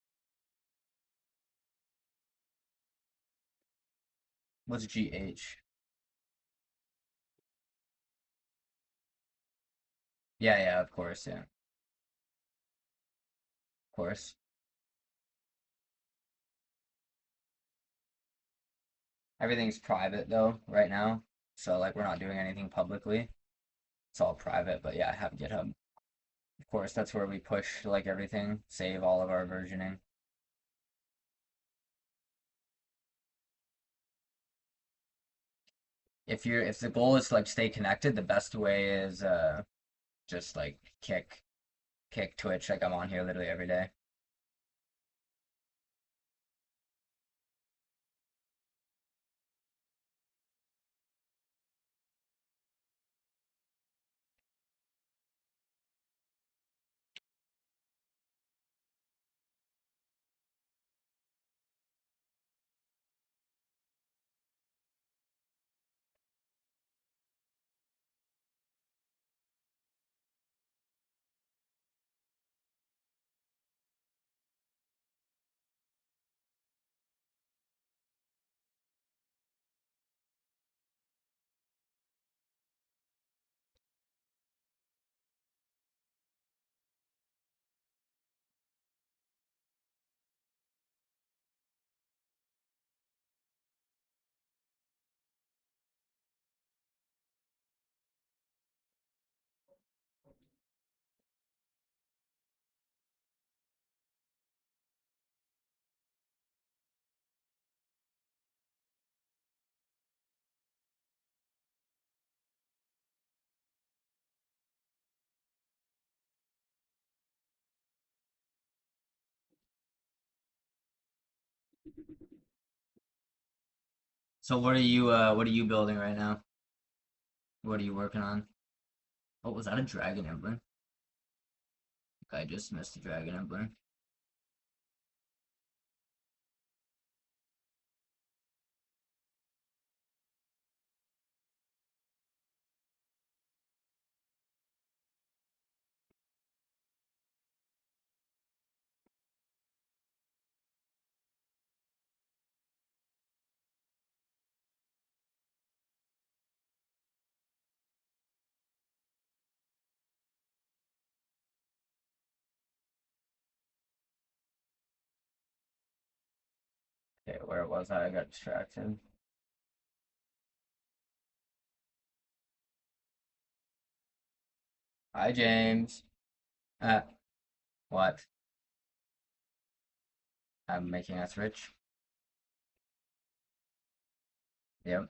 What's GH? Yeah, yeah, of course, yeah, of course. Everything's private though right now, so like we're not doing anything publicly. It's all private, but yeah, I have GitHub. Of course, that's where we push like everything, save all of our versioning. If the goal is to like stay connected, the best way is just like kick Twitch. Like I'm on here literally every day. So what are you building right now? What are you working on? Oh, was that a dragon emblem? I just missed the dragon emblem. Okay, where was I? I got distracted. Hi, James. Uh, what? I'm making us rich. Yep.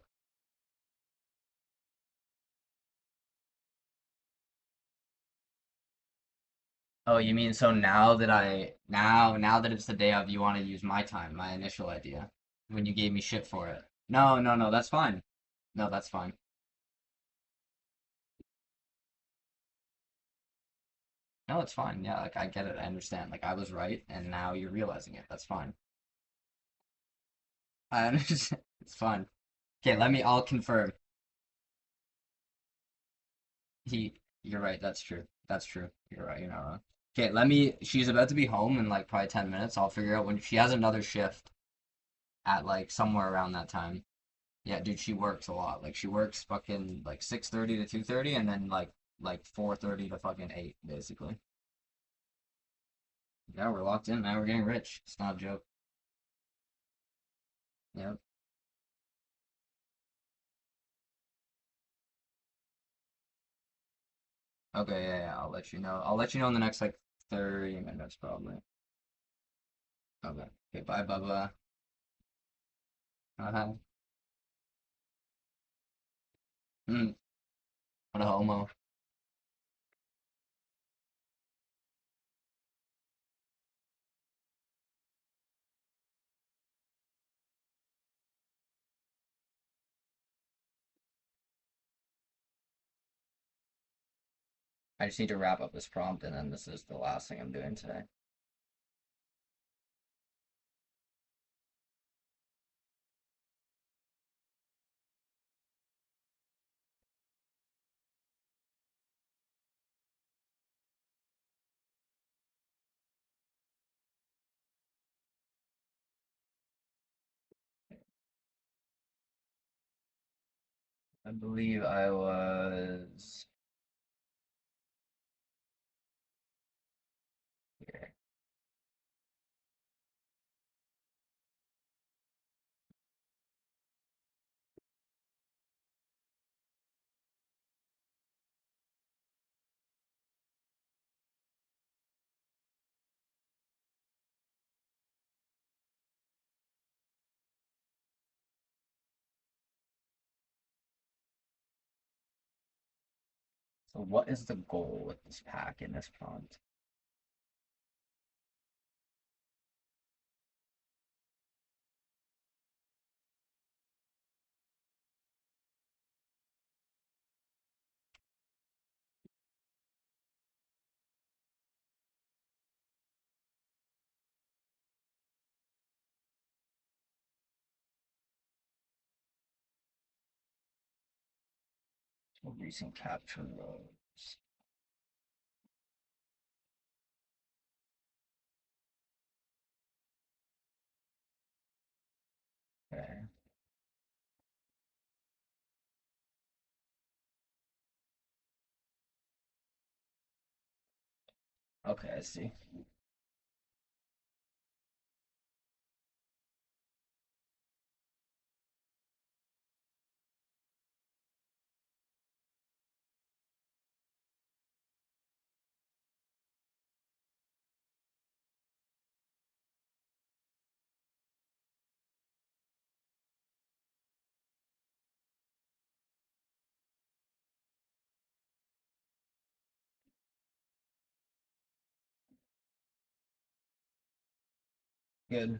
Oh, you mean so now that it's the day of, you want to use my time, my initial idea, when you gave me shit for it. No, no, no, that's fine. No, that's fine. No, it's fine. Yeah, like I get it. I understand. Like I was right, and now you're realizing it. That's fine. I understand. It's fine. Okay, I'll confirm. You're right. That's true. That's true. You're right. You're not wrong. Okay, she's about to be home in like probably 10 minutes. I'll figure out when she has another shift at like somewhere around that time. Yeah, dude, she works a lot. Like she works fucking like 6:30 to 2:30 and then like 4:30 to fucking 8 basically. Yeah, we're locked in, man. We're getting rich. It's not a joke. Yep. Okay, yeah, yeah, I'll let you know. I'll let you know in the next like 30 minutes probably. Okay. Okay, bye, Bubba. Uh-huh. Mm, what a homo. I just need to wrap up this prompt and then this is the last thing I'm doing today. I believe I was here. So what is the goal with this pack in this prompt? So recent capture rows. Okay. Okay, I see. Good.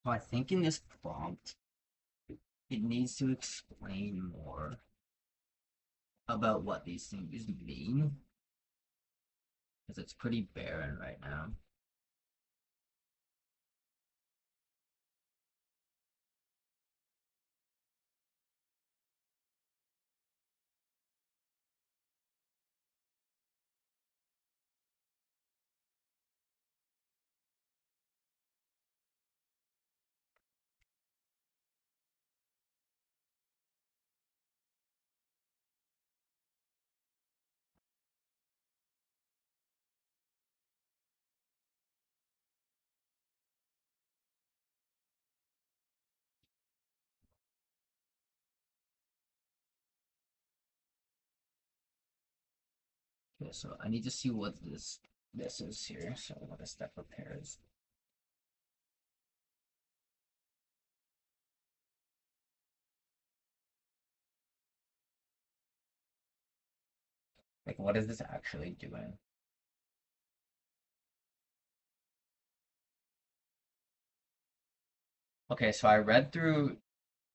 So I think in this prompt, it needs to explain more about what these things mean, because it's pretty barren right now. Okay, so I need to see what this is here. So what a step repairs. Like, what is this actually doing? Okay, so I read through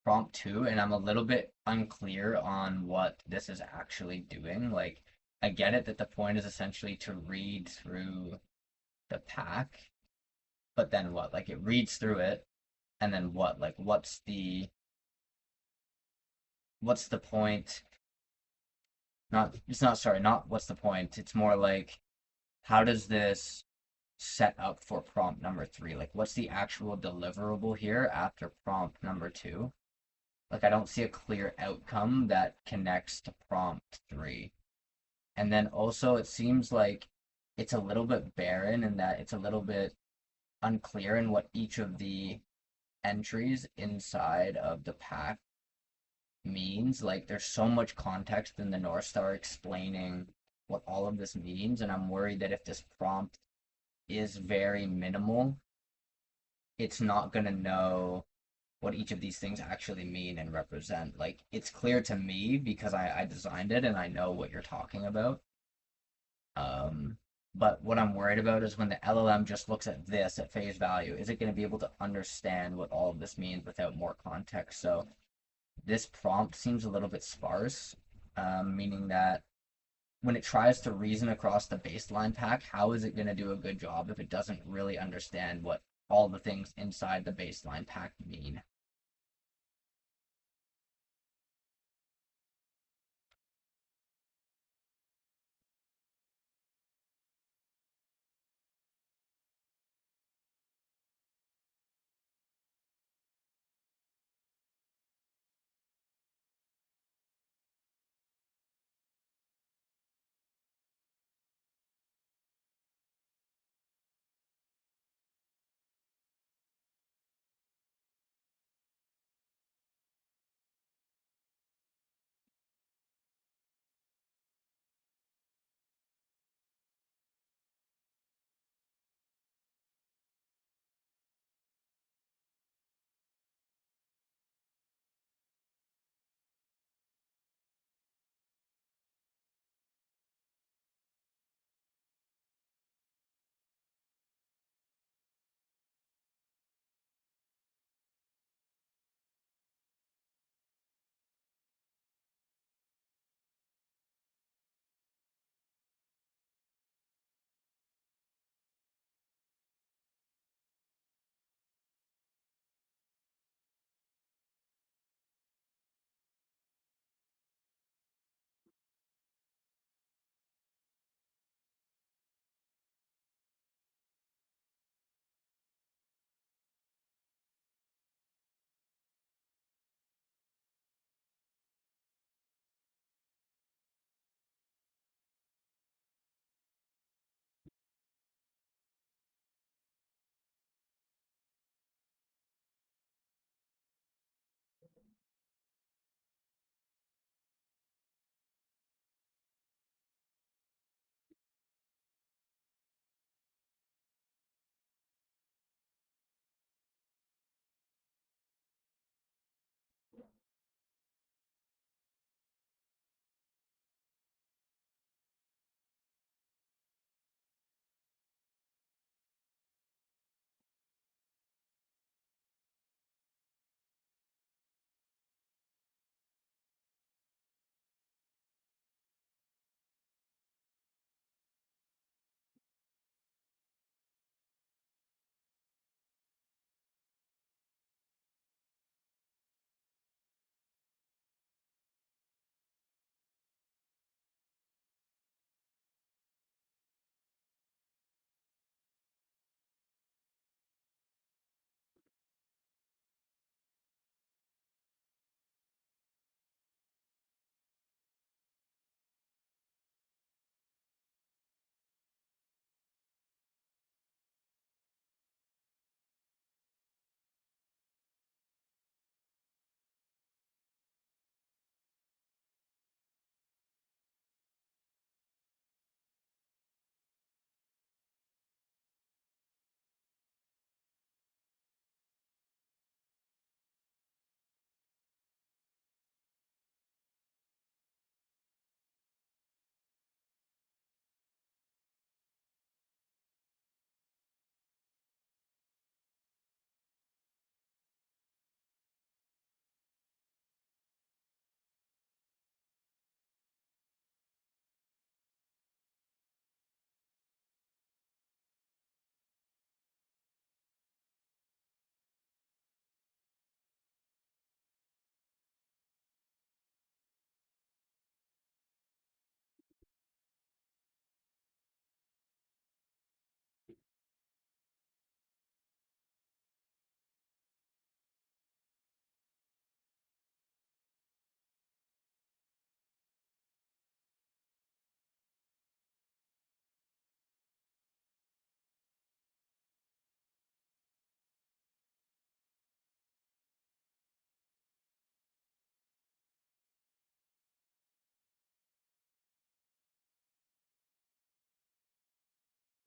prompt two, and I'm a little bit unclear on what this is actually doing. Like, I get it that the point is essentially to read through the pack, but then what? Like, it reads through it, and then what? Like, what's the point? Not it's not sorry, not what's the point. It's more like how does this set up for prompt number three? Like, what's the actual deliverable here after prompt number two? Like, I don't see a clear outcome that connects to prompt three. And then also, it seems like it's a little bit barren in that it's a little bit unclear in what each of the entries inside of the pack means. Like, there's so much context in the North Star explaining what all of this means, and I'm worried that if this prompt is very minimal, it's not going to know what each of these things actually mean and represent. Like, it's clear to me because I designed it and I know what you're talking about. Um, but what I'm worried about is when the LLM just looks at this at face value, is it going to be able to understand what all of this means without more context? So this prompt seems a little bit sparse, meaning that when it tries to reason across the baseline pack, how is it going to do a good job if it doesn't really understand what all the things inside the baseline pack mean?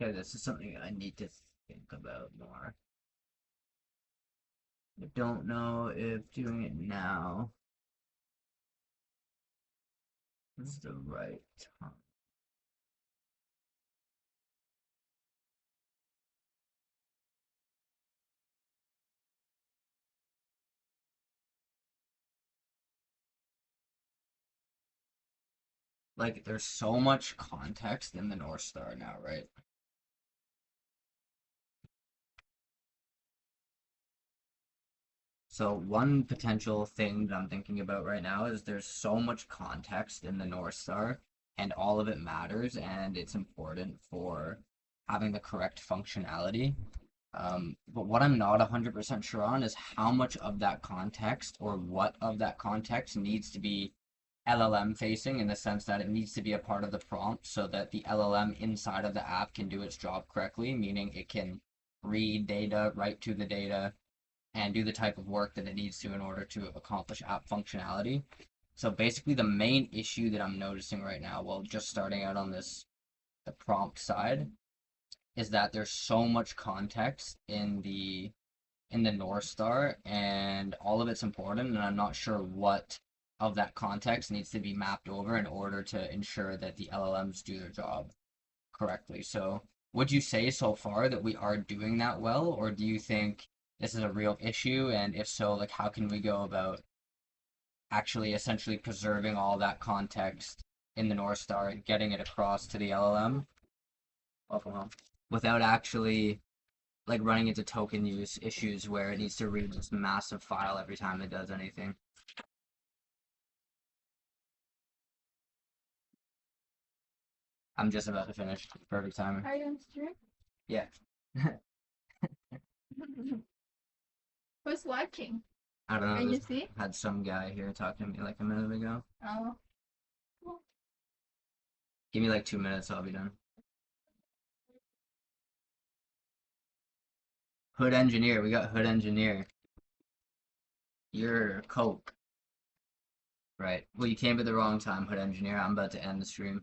Okay, this is something I need to think about more. I don't know if doing it now is the right time. Like, there's so much context in the North Star now, right? So one potential thing that I'm thinking about right now is there's so much context in the North Star, and all of it matters, and it's important for having the correct functionality. But what I'm not 100% sure on is how much of that context or what of that context needs to be LLM facing in the sense that it needs to be a part of the prompt so that the LLM inside of the app can do its job correctly, meaning it can read data, write to the data, and do the type of work that it needs to in order to accomplish app functionality. So basically the main issue that I'm noticing right now, well, just starting out on the prompt side, is that there's so much context in the North Star, and all of it's important, and I'm not sure what of that context needs to be mapped over in order to ensure that the LLMs do their job correctly. So, would you say so far that we are doing that well, or do you think this is a real issue? And if so, like, how can we go about actually essentially preserving all that context in the North Star and getting it across to the LLM? Welcome home. Without actually like running into token use issues where it needs to read this massive file every time it does anything. I'm just about to finish. Perfect timing. Are you on stream? Yeah. Who's watching? I don't know. Can you Just see? had some guy here talking to me like a minute ago. Oh. Give me like 2 minutes, I'll be done. Hood engineer, we got hood engineer. You're Coke. Right. Well, you came at the wrong time, hood engineer. I'm about to end the stream.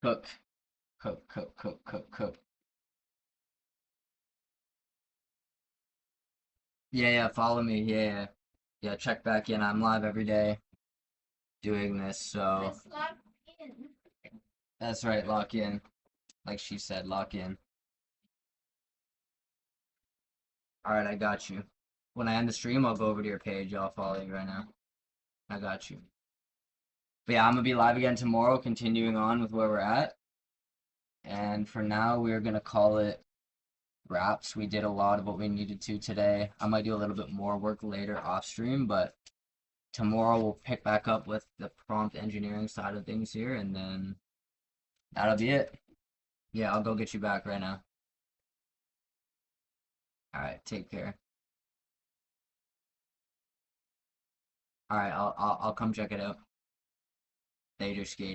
Cook. Cook, cook, cook, cook, cook. Yeah, yeah, follow me. Yeah, yeah. Yeah, check back in. I'm live every day doing this, so Let's log in. that's right, lock in. Like she said, lock in. Alright, I got you. When I end the stream, I'll go over to your page. I'll follow you right now. I got you. But yeah, I'm gonna be live again tomorrow, continuing on with where we're at. And for now, we're gonna call it wraps. We did a lot of what we needed to today. I might do a little bit more work later off stream, but tomorrow we'll pick back up with the prompt engineering side of things here, and then that'll be it. Yeah, I'll go get you back right now. Alright, take care. Alright, I'll come check it out. Later, skate.